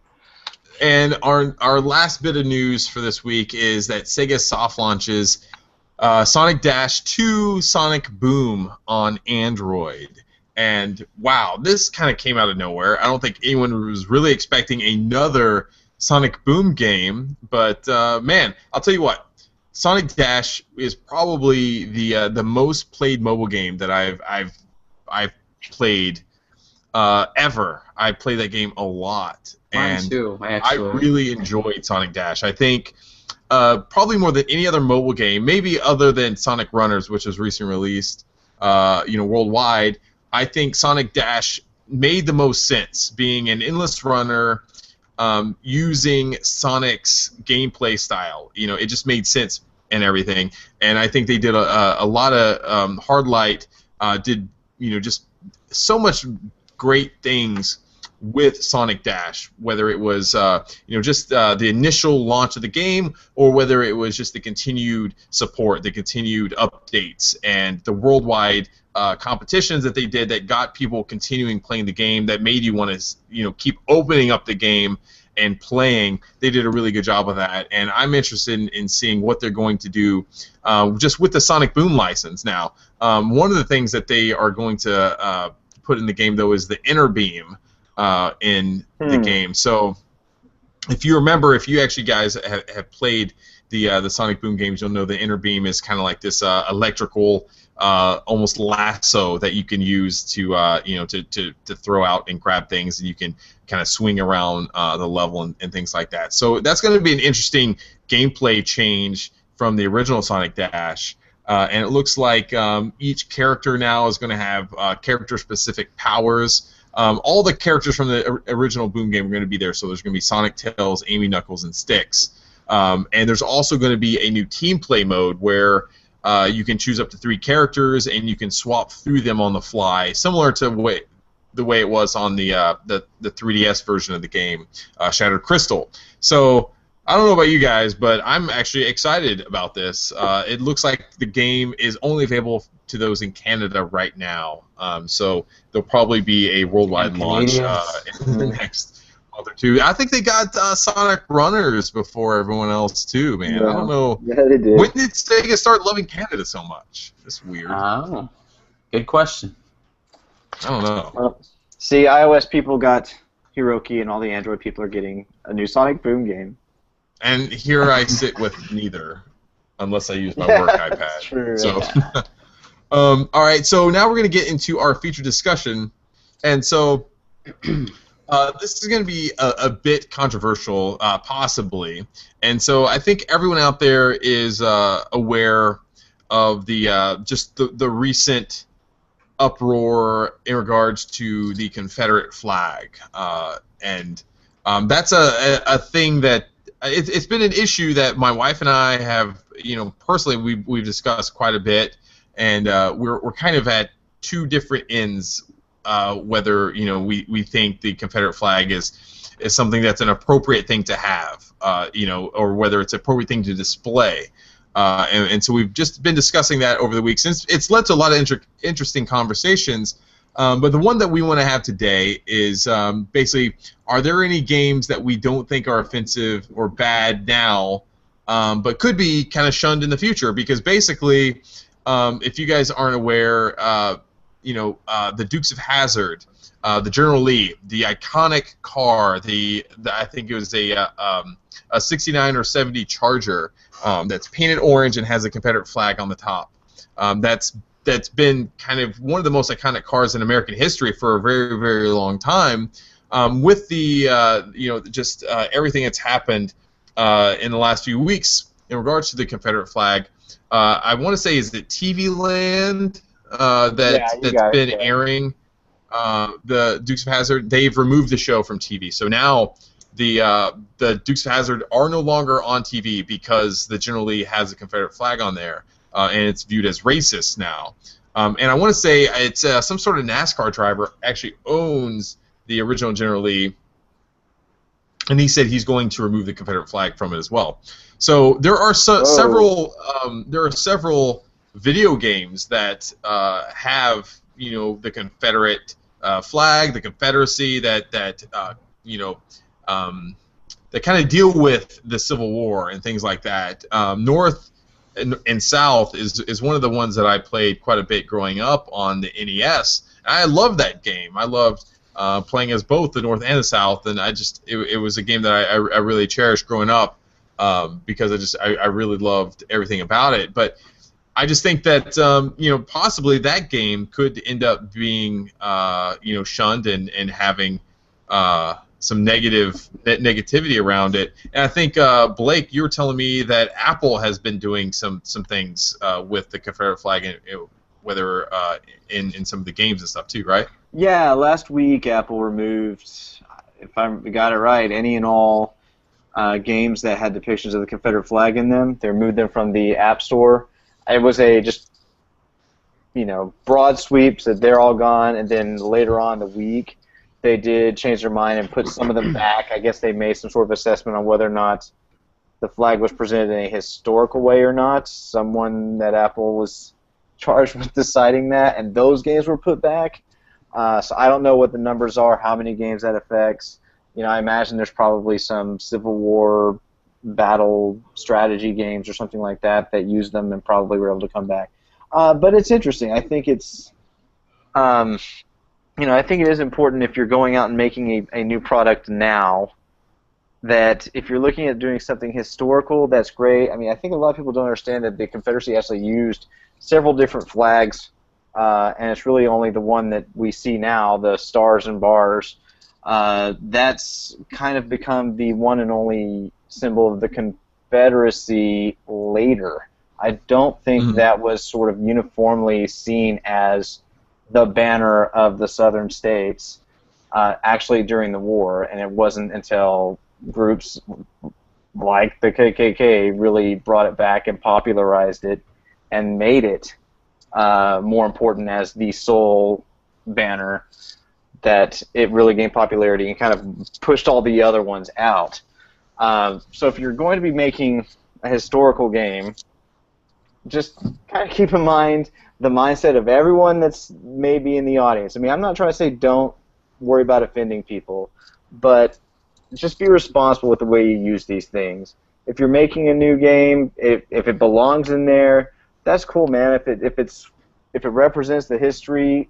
And our last bit of news for this week is that Sega soft launches Sonic Dash 2 Sonic Boom on Android. And wow, this kind of came out of nowhere. I don't think anyone was really expecting another Sonic Boom game, but man, I'll tell you what, Sonic Dash is probably the most played mobile game that I've played ever. I play that game a lot. Mine too, actually. I really enjoyed Sonic Dash. I think probably more than any other mobile game, maybe other than Sonic Runners, which was recently released, worldwide. I think Sonic Dash made the most sense, being an endless runner, using Sonic's gameplay style. It just made sense and everything. And I think they did a lot of Hardlight did just so much great things with Sonic Dash, whether it was just the initial launch of the game, or whether it was just the continued support, the continued updates, and the worldwide competitions that they did that got people continuing playing the game, that made you want to keep opening up the game and playing. They did a really good job of that, and I'm interested in seeing what they're going to do just with the Sonic Boom license now. One of the things that they are going to put in the game, though, is the inner beam in the game. So if you remember, if you actually guys have played the Sonic Boom games, you'll know the inner beam is kind of like this electrical almost lasso that you can use to to throw out and grab things, and you can kind of swing around the level and things like that. So that's going to be an interesting gameplay change from the original Sonic Dash. And it looks like each character now is going to have character-specific powers. All the characters from the original Boom game are going to be there. So there's going to be Sonic, Tails, Amy, Knuckles, and Styx. And there's also going to be a new team play mode where you can choose up to 3 characters and you can swap through them on the fly, similar to the way it was on the 3DS version of the game, Shattered Crystal. So I don't know about you guys, but I'm actually excited about this. It looks like the game is only available to those in Canada right now. So there'll probably be a worldwide launch in the next month or two. I think they got Sonic Runners before everyone else too, man. Yeah. I don't know. Yeah, they did. When did Sega start loving Canada so much? It's weird. Oh, good question. I don't know. Well, see, iOS people got Heroki, and all the Android people are getting a new Sonic Boom game. And here I sit with neither, unless I use my work iPad. True. So, all right. So now we're going to get into our feature discussion, and so this is going to be a bit controversial, possibly. And so I think everyone out there is aware of the just the recent uproar in regards to the Confederate flag, and that's a thing that. It's been an issue that my wife and I have, personally we've discussed quite a bit, and we're kind of at two different ends. Whether we think the Confederate flag is something that's an appropriate thing to have, or whether it's an appropriate thing to display, and so we've just been discussing that over the week. Since it's led to a lot of interesting conversations. But the one that we want to have today is basically, are there any games that we don't think are offensive or bad now, but could be kind of shunned in the future? Because basically, if you guys aren't aware, the Dukes of Hazzard, the General Lee, the iconic car, I think it was a 69 or 70 Charger that's painted orange and has a Confederate flag on the top. That's been kind of one of the most iconic cars in American history for a very, very long time. With the everything that's happened in the last few weeks in regards to the Confederate flag, I want to say, is it TV Land that's been airing the Dukes of Hazzard, they've removed the show from TV. So now the Dukes of Hazzard are no longer on TV because the General Lee has a Confederate flag on there, and it's viewed as racist now. And I want to say it's some sort of NASCAR driver actually owns the original General Lee, and he said he's going to remove the Confederate flag from it as well. So there are several video games that have the Confederate flag, the Confederacy that kind of deal with the Civil War and things like that. North and South is one of the ones that I played quite a bit growing up on the NES. And I loved that game. I loved playing as both the North and the South, and it was a game that I really cherished growing up because I really loved everything about it. But I just think that possibly that game could end up being shunned and having some negativity around it. And I think Blake, you were telling me that Apple has been doing some things with the Confederate flag, whether in some of the games and stuff too, right? Yeah, last week Apple removed, if I got it right, any and all games that had depictions of the Confederate flag in them. They removed them from the App Store. It was broad sweeps that they're all gone, and then later on in the week they did change their mind and put some of them back. I guess they made some sort of assessment on whether or not the flag was presented in a historical way or not. Someone at Apple was charged with deciding that, and those games were put back. So I don't know what the numbers are, how many games that affects. I imagine there's probably some Civil War battle strategy games or something like that used them and probably were able to come back. But it's interesting. I think it's, I think it is important if you're going out and making a new product now, that if you're looking at doing something historical, that's great. I mean, I think a lot of people don't understand that the Confederacy actually used several different flags, and it's really only the one that we see now, the stars and bars. That's kind of become the one and only symbol of the Confederacy later. I don't think that was sort of uniformly seen as the banner of the southern states actually during the war, and it wasn't until groups like the KKK really brought it back and popularized it and made it more important as the sole banner that it really gained popularity and kind of pushed all the other ones out. So if you're going to be making a historical game, just kind of keep in mind the mindset of everyone that's maybe in the audience. I mean, I'm not trying to say don't worry about offending people, but just be responsible with the way you use these things. If you're making a new game, if it belongs in there, that's cool, man. If it represents the history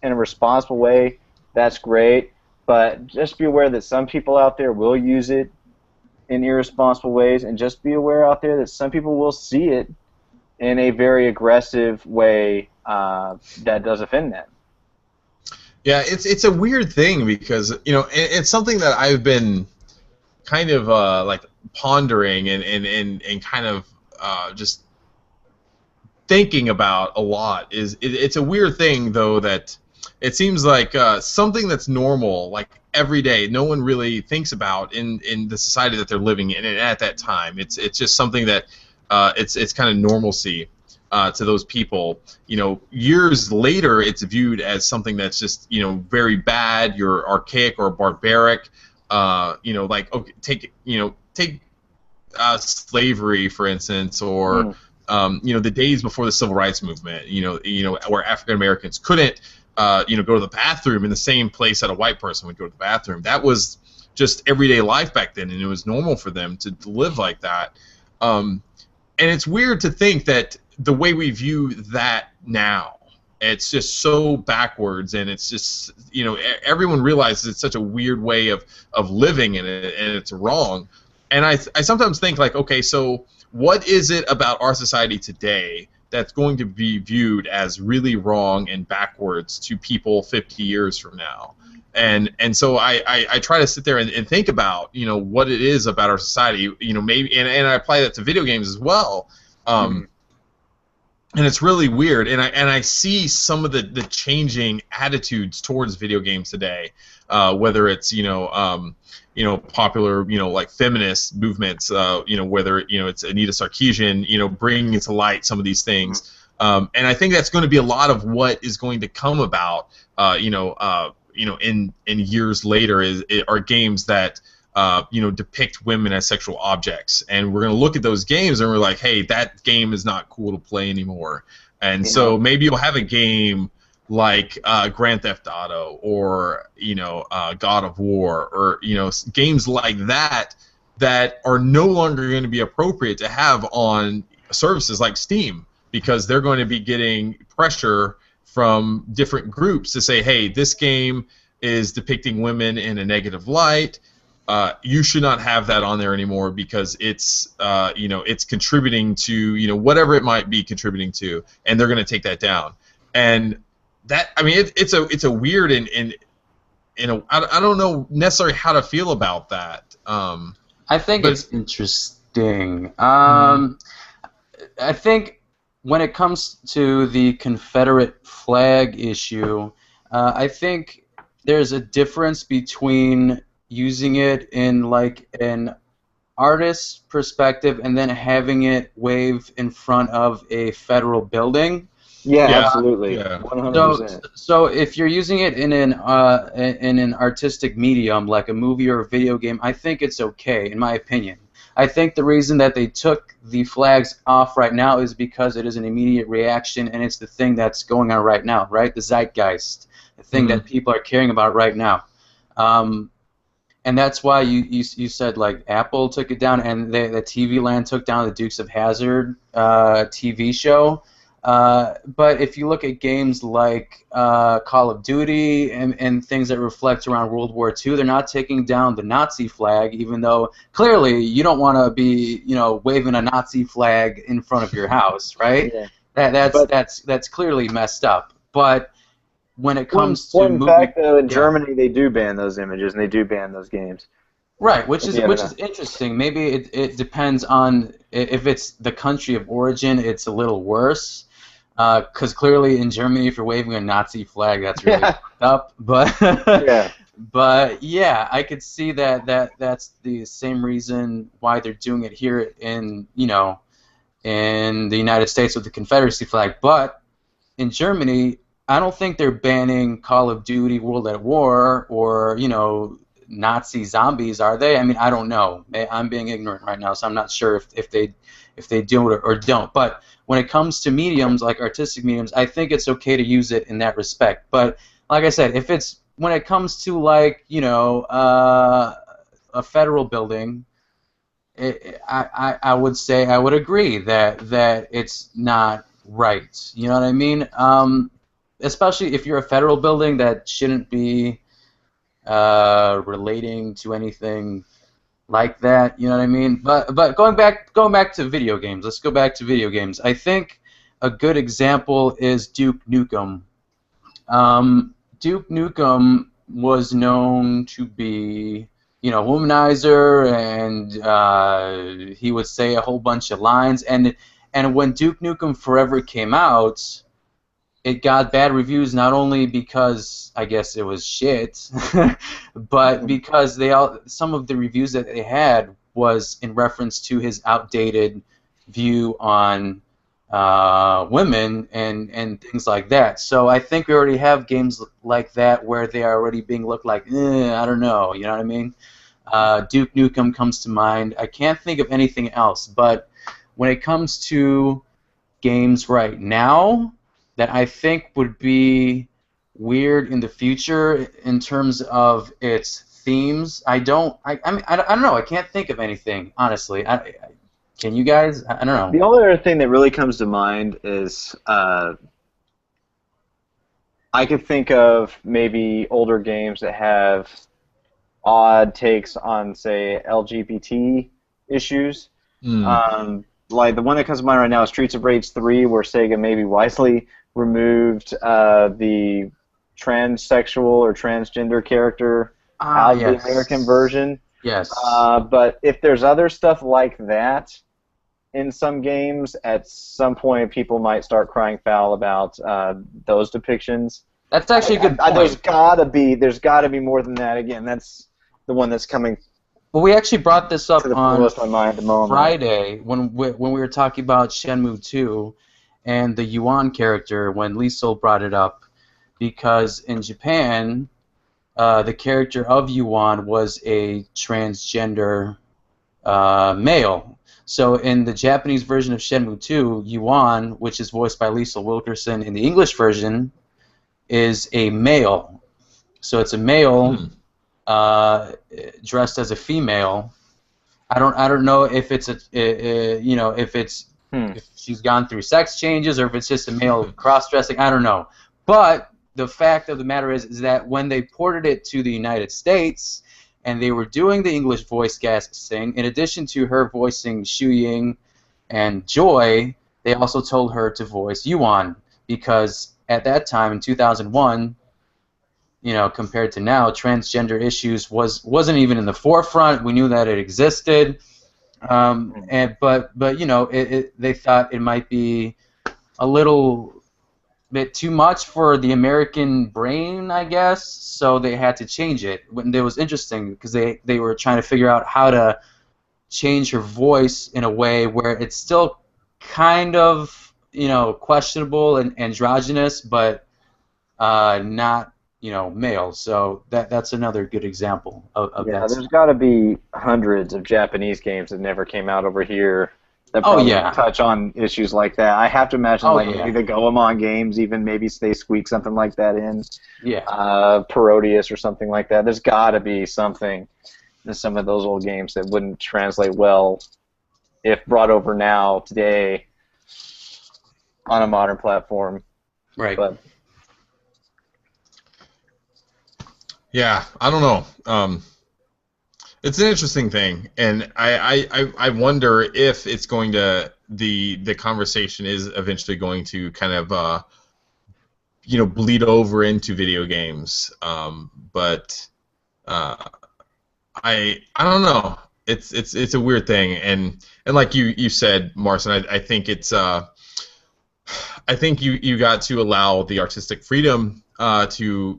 in a responsible way, that's great. But just be aware that some people out there will use it in irresponsible ways, and just be aware out there that some people will see it in a very aggressive way that does offend them. Yeah, it's a weird thing because it's something that I've been kind of like pondering and kind of just thinking about a lot. It's a weird thing though that it seems like something that's normal, like every day, no one really thinks about in the society that they're living in, and at that time, it's just something that it's kind of normalcy to those people. Years later, it's viewed as something that's just very bad. You're archaic or barbaric. Like take slavery for instance, or the days before the Civil Rights Movement. Where African Americans couldn't go to the bathroom in the same place that a white person would go to the bathroom. That was just everyday life back then, and it was normal for them to live like that. And it's weird to think that the way we view that now, it's just so backwards, and it's just everyone realizes it's such a weird way of living, and it's wrong. And I sometimes think like, okay, so what is it about our society today that's going to be viewed as really wrong and backwards to people 50 years from now? And so I try to sit there and think about what it is about our society, maybe, and I apply that to video games as well. and it's really weird. And I see some of the changing attitudes towards video games today, whether it's popular like feminist movements, whether it's Anita Sarkeesian bringing to light some of these things. And I think that's going to be a lot of what is going to come about, in years later are games that depict women as sexual objects, and we're going to look at those games and we're like, hey, that game is not cool to play anymore. And so maybe you'll have a game like Grand Theft Auto or God of War or games like that are no longer going to be appropriate to have on services like Steam, because they're going to be getting pressure from different groups to say, hey, this game is depicting women in a negative light. You should not have that on there anymore because it's it's contributing to whatever it might be contributing to, and they're going to take that down. And that, I mean, it's a weird and I don't know necessarily how to feel about that. I think it's interesting. I think when it comes to the Confederate flag issue, I think there's a difference between using it in like an artist's perspective and then having it wave in front of a federal building. Yeah, absolutely. Yeah. 100%. So if you're using it in an artistic medium like a movie or a video game, I think it's okay, in my opinion. I think the reason that they took the flags off right now is because it is an immediate reaction, and it's the thing that's going on right now, right? The zeitgeist, the thing that people are caring about right now. And that's why you said like Apple took it down, and the TV Land took down the Dukes of Hazzard TV show. But if you look at games like Call of Duty and things that reflect around World War II, they're not taking down the Nazi flag, even though clearly you don't want to be waving a Nazi flag in front of your house, right? Yeah. That's clearly messed up. But when it comes to in fact, though, in Germany they do ban those images and they do ban those games. Right, which is interesting. Maybe it depends on if it's the country of origin. It's a little worse, because clearly in Germany, if you're waving a Nazi flag, that's really fucked up. But but yeah, I could see that's the same reason why they're doing it here in in the United States with the Confederacy flag. But in Germany, I don't think they're banning Call of Duty World at War or Nazi zombies, are they? I mean, I don't know. I'm being ignorant right now, so I'm not sure if they do it or don't. But when it comes to mediums like artistic mediums, I think it's okay to use it in that respect. But like I said, when it comes to like a federal building, I would say I would agree that it's not right. You know what I mean? Especially if you're a federal building that shouldn't be relating to anything like that, you know what I mean? But going back to video games, let's go back to video games. I think a good example is Duke Nukem. Duke Nukem was known to be, womanizer, and he would say a whole bunch of lines. And when Duke Nukem Forever came out, it got bad reviews not only because I guess it was shit, but because some of the reviews that they had was in reference to his outdated view on women and things like that. So I think we already have games like that where they are already being looked like, I don't know, you know what I mean? Duke Nukem comes to mind. I can't think of anything else, but when it comes to games right now that I think would be weird in the future in terms of its themes, I don't know. I can't think of anything, honestly. Can you guys? I don't know. The only other thing that really comes to mind is I could think of maybe older games that have odd takes on, say, LGBT issues. Like the one that comes to mind right now is Streets of Rage 3, where Sega maybe wisely removed the transsexual or transgender character out of the American version. Yes. But if there's other stuff like that in some games, at some point people might start crying foul about those depictions. That's actually a good point. There's got to be more than that. Again, that's the one that's coming. Well, we actually brought this up on my mind at the moment. Friday when we were talking about Shenmue 2 and the Yuan character when Liesel brought it up, because in Japan, the character of Yuan was a transgender male. So in the Japanese version of Shenmue 2, Yuan, which is voiced by Liesel Wilkerson in the English version, is a male. So it's a male dressed as a female. I don't know if it's if she's gone through sex changes or if it's just a male cross-dressing. I don't know. But the fact of the matter is that when they ported it to the United States and they were doing the English voice casting, in addition to her voicing Shu Ying and Joy, they also told her to voice Yuan, because at that time in 2001, compared to now, transgender issues wasn't even in the forefront. We knew that it existed, but they thought it might be a little bit too much for the American brain, I guess. So they had to change it. And it was interesting because they were trying to figure out how to change her voice in a way where it's still kind of questionable and androgynous, but not male. So that's another good example of that. Yeah, there's got to be hundreds of Japanese games that never came out over here that probably touch on issues like that. I have to imagine maybe the Goemon games, even maybe they squeak something like that in. Yeah. Parodius or something like that. There's got to be something in some of those old games that wouldn't translate well if brought over now, today, on a modern platform. Right. But yeah, I don't know. It's an interesting thing, and I wonder if it's going to the conversation is eventually going to kind of bleed over into video games. But I don't know. It's a weird thing, and like you said, Marcin, I think it's I think you got to allow the artistic freedom to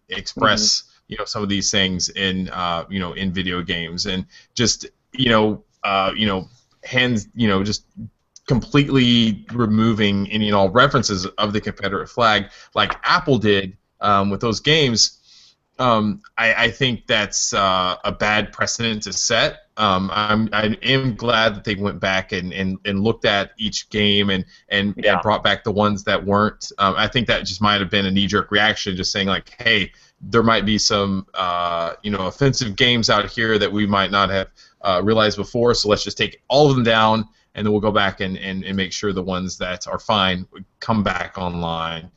express some of these things in in video games, and just hands just completely removing any and all references of the Confederate flag like Apple did with those games. I think that's a bad precedent to set. I am glad that they went back and looked at each game and brought back the ones that weren't. I think that just might have been a knee-jerk reaction, just saying like, hey, there might be some offensive games out here that we might not have realized before, so let's just take all of them down, and then we'll go back and make sure the ones that are fine come back online.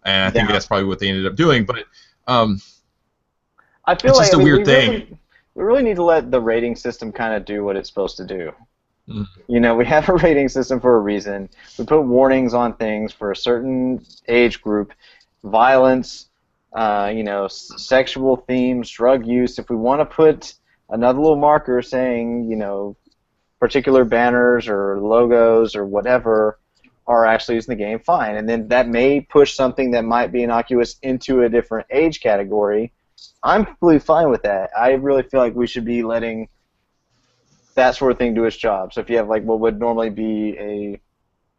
And I think that's probably what they ended up doing, but I feel it's like just a weird thing. We really need to let the rating system kind of do what it's supposed to do. We have a rating system for a reason. We put warnings on things for a certain age group, violence, sexual themes, drug use. If we want to put another little marker saying, particular banners or logos or whatever are actually using the game, fine. And then that may push something that might be innocuous into a different age category. I'm completely fine with that. I really feel like we should be letting that sort of thing do its job. So if you have like what would normally be a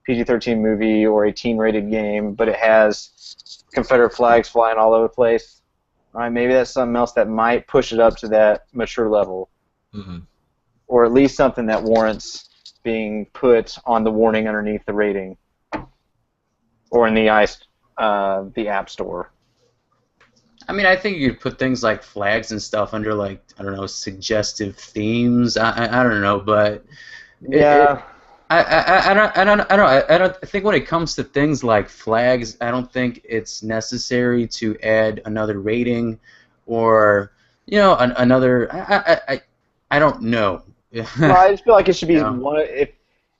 PG-13 movie or a teen-rated game, but it has Confederate flags flying all over the place, all right, maybe that's something else that might push it up to that mature level, or at least something that warrants being put on the warning underneath the rating, or in the App Store. I mean, I think you could put things like flags and stuff under, like, I don't know, suggestive themes. I don't know, but I don't think when it comes to things like flags, I don't think it's necessary to add another rating or another. I don't know. Well, I just feel like it should be one. If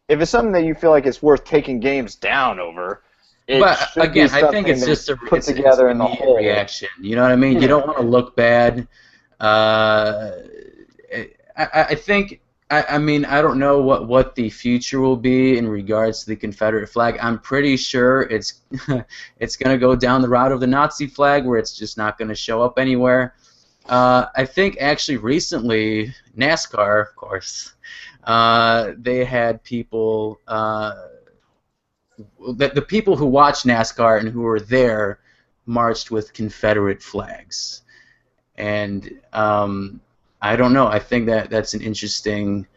it's something that you feel like it's worth taking games down over. But again, I think it's just a put together in the whole reaction. You know what I mean? You don't want to look bad. I think I mean, I don't know what the future will be in regards to the Confederate flag. I'm pretty sure it's it's going to go down the route of the Nazi flag, where it's just not going to show up anywhere. I think actually recently, NASCAR, of course, they had people, the people who watch NASCAR and who were there marched with Confederate flags. And I don't know. I think that's an interesting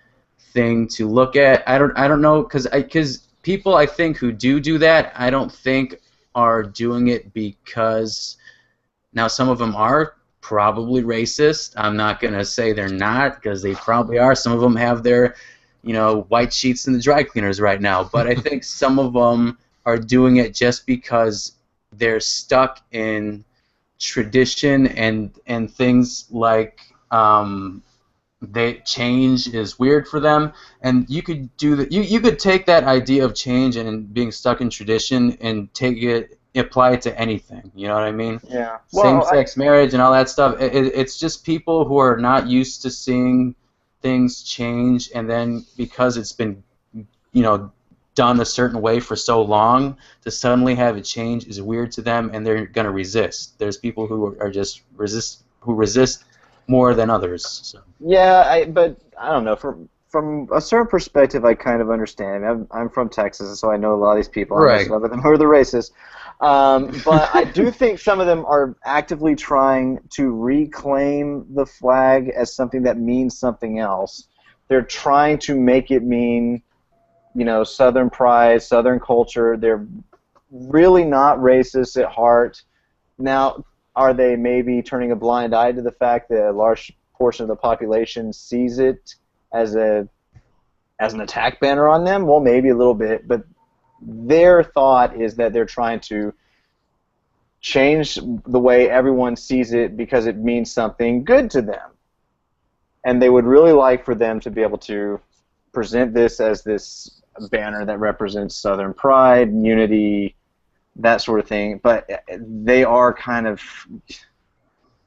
thing to look at. I don't know, because people I think who do that, I don't think are doing it because now some of them are probably racist. I'm not gonna say they're not, because they probably are. Some of them have their white sheets in the dry cleaners right now. But I think some of them are doing it just because they're stuck in tradition and things like change is weird for them, and you could do that. You could take that idea of change and being stuck in tradition and apply it to anything. You know what I mean? Yeah. Same-sex marriage and all that stuff. It's just people who are not used to seeing things change, and then because it's been done a certain way for so long, to suddenly have it change is weird to them, and they're going to resist. There's people who are just resist more than others. So. Yeah, but I don't know. From a certain perspective, I kind of understand. I'm from Texas, so I know a lot of these people. Right. Some of them are the racists. But I do think some of them are actively trying to reclaim the flag as something that means something else. They're trying to make it mean Southern pride, Southern culture. They're really not racist at heart. Now, are they maybe turning a blind eye to the fact that a large portion of the population sees it as an attack banner on them? Well, maybe a little bit, but their thought is that they're trying to change the way everyone sees it because it means something good to them. And they would really like for them to be able to present this as this banner that represents Southern pride, unity, that sort of thing. But they are kind of,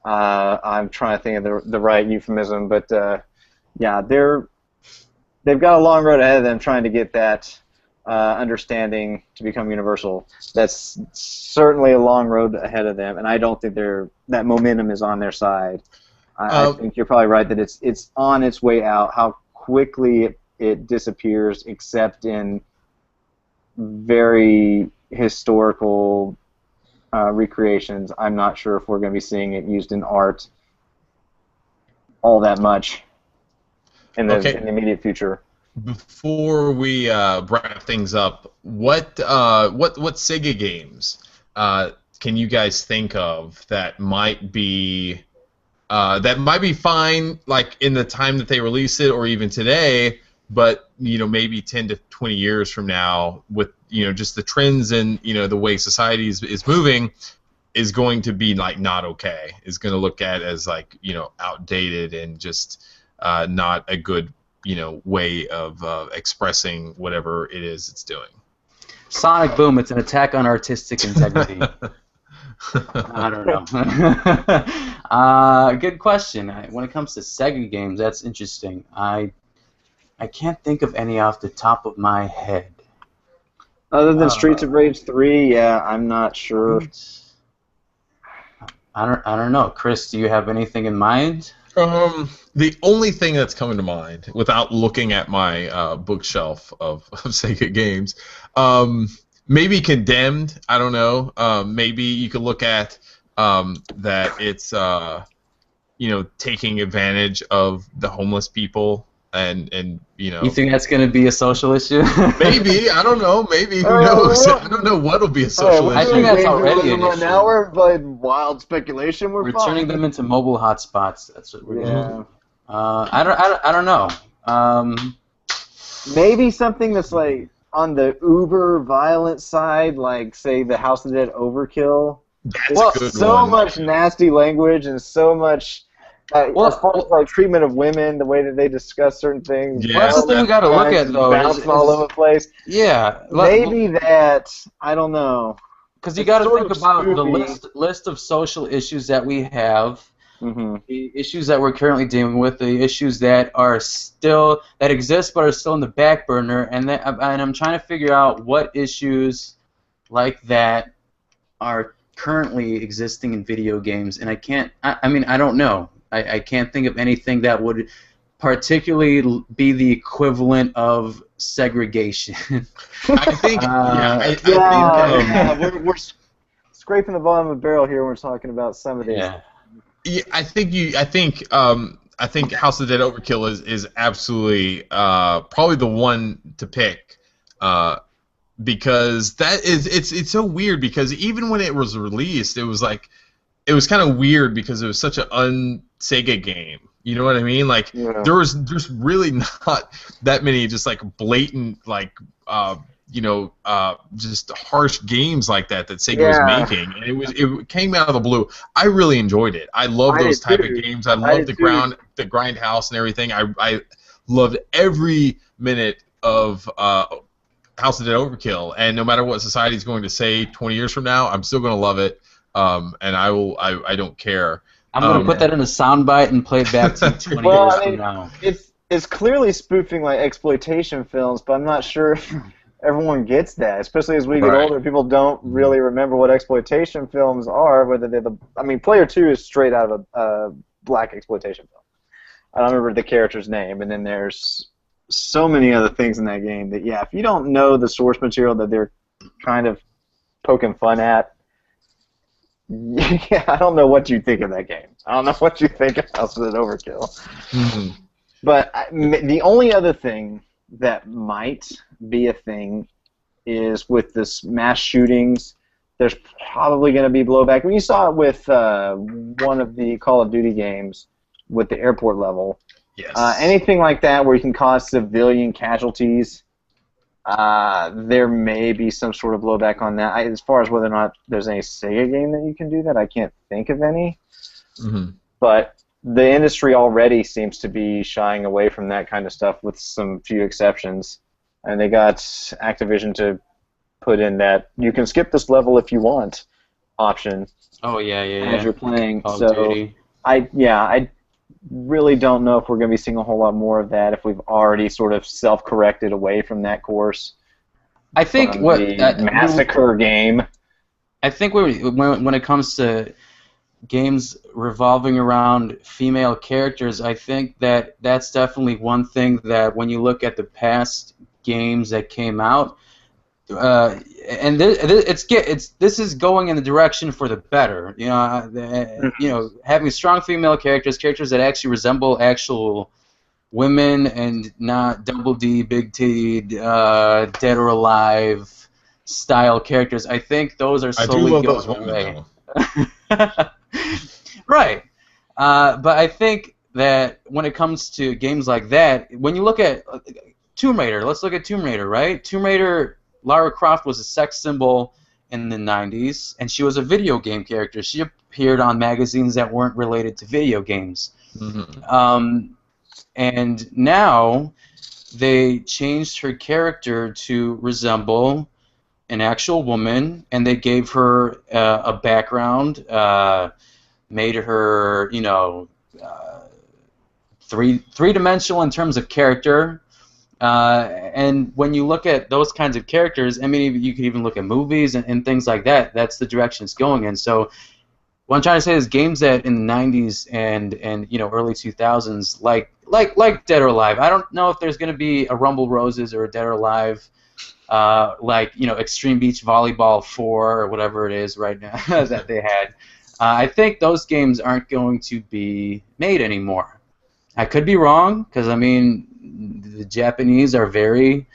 I'm trying to think of the right euphemism, but yeah, they've got a long road ahead of them trying to get that understanding to become universal. That's certainly a long road ahead of them, and I don't think that momentum is on their side. I think you're probably right that it's on its way out. How quickly it disappears, except in very historical recreations. I'm not sure if we're going to be seeing it used in art all that much in the immediate future. Before we wrap things up, what SEGA games can you guys think of that might be fine, like in the time that they release it, or even today, but maybe 10 to 20 years from now, with just the trends and the way society is moving, is going to be like not okay. Is going to look at as like outdated and just not a good way of expressing whatever it is it's doing. Sonic Boom, it's an attack on artistic integrity. I don't know. Good question. When it comes to Sega games, that's interesting. I can't think of any off the top of my head. Other than Streets of Rage 3, yeah, I'm not sure. I don't know. Chris, do you have anything in mind? The only thing that's coming to mind, without looking at my bookshelf of Sega games, maybe Condemned. I don't know. Maybe you could look at that it's taking advantage of the homeless people and. You think that's going to be a social issue? Maybe, I don't know. Maybe, who knows? I don't know what'll be a social issue. I think that's already an issue. Now we're playing wild speculation. We're turning them into mobile hotspots. That's what we're doing. I don't know. Maybe something that's like on the uber violent side, like say the House of the Dead Overkill. That's a good so one. much nasty language and so much. As far as like treatment of women, the way that they discuss certain things. Yeah, that's the thing we got to look at, though. Bouncing all over the place. Yeah, maybe that. I don't know. Because you got to think about the list of social issues that we have. the issues that we're currently dealing with, the issues that exist but are still in the back burner, and I'm trying to figure out what issues like that are currently existing in video games, and I don't know. I can't think of anything that would particularly be the equivalent of segregation. I think, we're scraping the bottom of the barrel here when we're talking about some of these. Yeah, I think House of the Dead Overkill is absolutely probably the one to pick. Because it's so weird, because even when it was released, it was kind of weird because it was such an un-Sega game. You know what I mean? Like there's really not that many just like blatant just harsh games like that Sega was making, and it came out of the blue. I really enjoyed it. I love those type of games. I love the grindhouse and everything. I loved every minute of House of the Dead Overkill, and no matter what society's going to say 20 years from now, I'm still going to love it, and I don't care. I'm going to put that in a soundbite and play it back to 20 years from now. It's clearly spoofing like exploitation films, but I'm not sure if everyone gets that, especially as we get older. People don't really remember what exploitation films are, whether they're Player 2 is straight out of a black exploitation film. I don't remember the character's name, and then there's so many other things in that game that, if you don't know the source material that they're kind of poking fun at, I don't know what you think of that game. I don't know what you think of House of the Overkill. Mm-hmm. But the only other thing that might be a thing is with this mass shootings, there's probably going to be blowback. When you saw it with one of the Call of Duty games with the airport level, anything like that where you can cause civilian casualties, there may be some sort of blowback on that. As far as whether or not there's any Sega game that you can do that, I can't think of any. Mm-hmm. But the industry already seems to be shying away from that kind of stuff with some few exceptions. And they got Activision to put in that you can skip this level if you want option. Oh, as you're playing. Call of Duty. I really don't know if we're going to be seeing a whole lot more of that if we've already sort of self-corrected away from that course. I think Massacre game. I think when it comes to games revolving around female characters, I think that's definitely one thing that when you look at the past games that came out, and this is going in the direction for the better. Having strong female characters that actually resemble actual women and not double D, big T, dead or alive style characters. I think those are slowly going away. Right. But I think that when it comes to games like that, when you look at Tomb Raider, let's look at Tomb Raider, right? Tomb Raider, Lara Croft was a sex symbol in the 90s, and she was a video game character. She appeared on magazines that weren't related to video games. Mm-hmm. And now they changed her character to resemble an actual woman, and they gave her a background, made her, three-dimensional in terms of character. And when you look at those kinds of characters, I mean, you can even look at movies and things like that. That's the direction it's going in. So what I'm trying to say is games that in the 90s and early 2000s, like Dead or Alive. I don't know if there's going to be a Rumble Roses or a Dead or Alive, Extreme Beach Volleyball 4 or whatever it is right now that they had. I think those games aren't going to be made anymore. I could be wrong, because the Japanese are very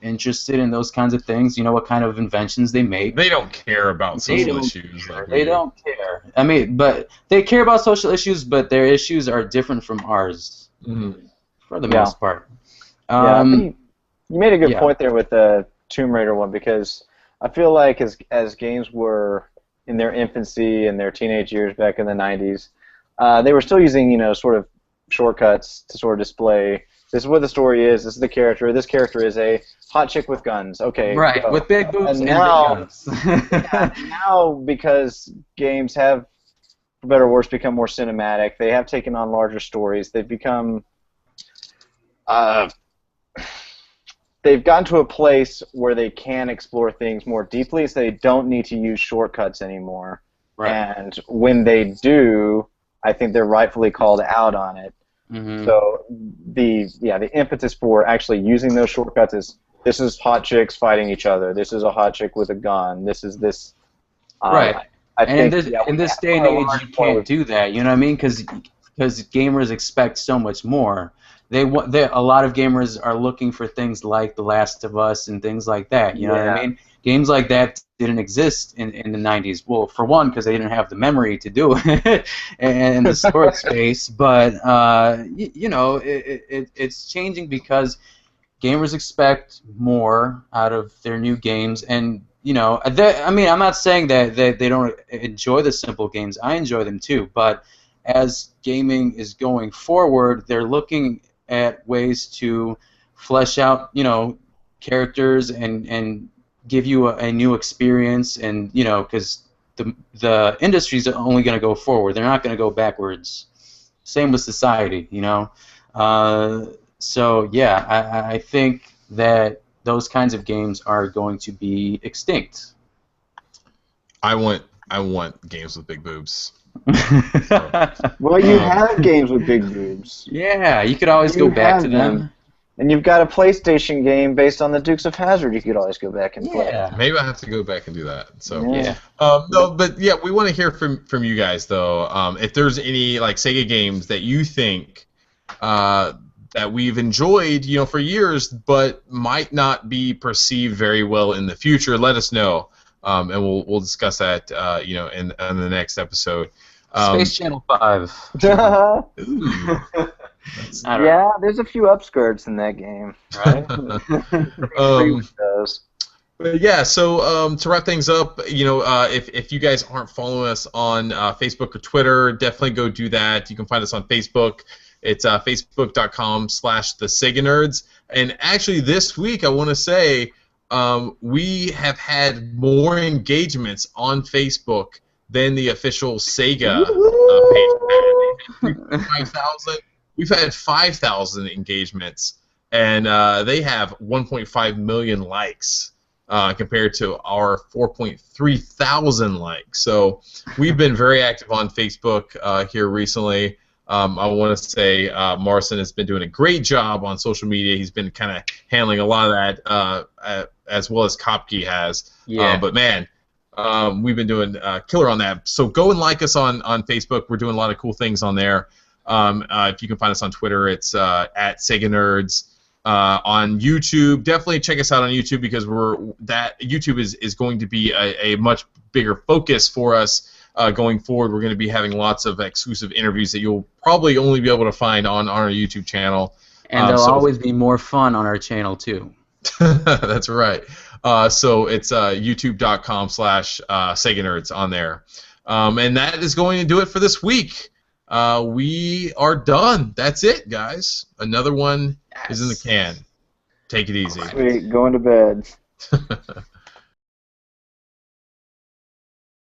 interested in those kinds of things. You know what kind of inventions they make. They don't care about social issues. They don't care. But they care about social issues, but their issues are different from ours, for the most part. I think you made a good point there with the Tomb Raider one, because I feel like as games were in their infancy and their teenage years back in the 90s, they were still using, sort of shortcuts to sort of display, this is what the story is, this is the character, this character is a hot chick with guns, okay. Right, with big boobs and now, big guns. now, because games have for better or worse, become more cinematic. They have taken on larger stories. They've become they've gotten to a place where they can explore things more deeply, so they don't need to use shortcuts anymore. Right. And when they do, I think they're rightfully called out on it. Mm-hmm. So the impetus for actually using those shortcuts is, this is hot chicks fighting each other. This is a hot chick with a gun. This is this. Right. I And think, in this day and age, you can't do that. You know what I mean? Because gamers expect so much more. A lot of gamers are looking for things like The Last of Us and things like that. You know what I mean? Games like that didn't exist in the 90s. Well, for one, because they didn't have the memory to do it and the storage space. But it's changing because gamers expect more out of their new games, and I'm not saying that they don't enjoy the simple games. I enjoy them too, but as gaming is going forward, they're looking at ways to flesh out, characters and give you a new experience, and because the industry's only going to go forward. They're not going to go backwards. Same with society, So yeah, I think that those kinds of games are going to be extinct. I want games with big boobs. Well, you have games with big boobs. Yeah, you could always go back to them. And you've got a PlayStation game based on the Dukes of Hazzard you could always go back and play. Maybe I have to go back and do that. So yeah. No, but yeah, we want to hear from you guys though. If there's any like Sega games that you think that we've enjoyed, for years, but might not be perceived very well in the future, let us know, and we'll discuss that, in the next episode. Space Channel 5. Yeah, there's a few upskirts in that game. Right? But yeah, so to wrap things up, if you guys aren't following us on Facebook or Twitter, definitely go do that. You can find us on Facebook. It's facebook.com/theseganerds. And actually, this week, I want to say we have had more engagements on Facebook than the official Sega page. 5,000. We've had 5,000 engagements, and they have 1.5 million likes compared to our 4.3 thousand likes. So we've been very active on Facebook here recently. I want to say Marcin has been doing a great job on social media. He's been kind of handling a lot of that as well as Kopke has. Yeah. But man, we've been doing killer on that. So go and like us on Facebook. We're doing a lot of cool things on there. If you can find us on Twitter, it's at Sega Nerds. On YouTube, definitely check us out on YouTube because YouTube is going to be a much bigger focus for us going forward. We're going to be having lots of exclusive interviews that you'll probably only be able to find on our YouTube channel. And there'll always be more fun on our channel too. That's right. So it's youtube.com/Sega Nerds on there. And that is going to do it for this week. We are done. That's it, guys. Another one is in the can. Take it easy. Sweet, going to bed.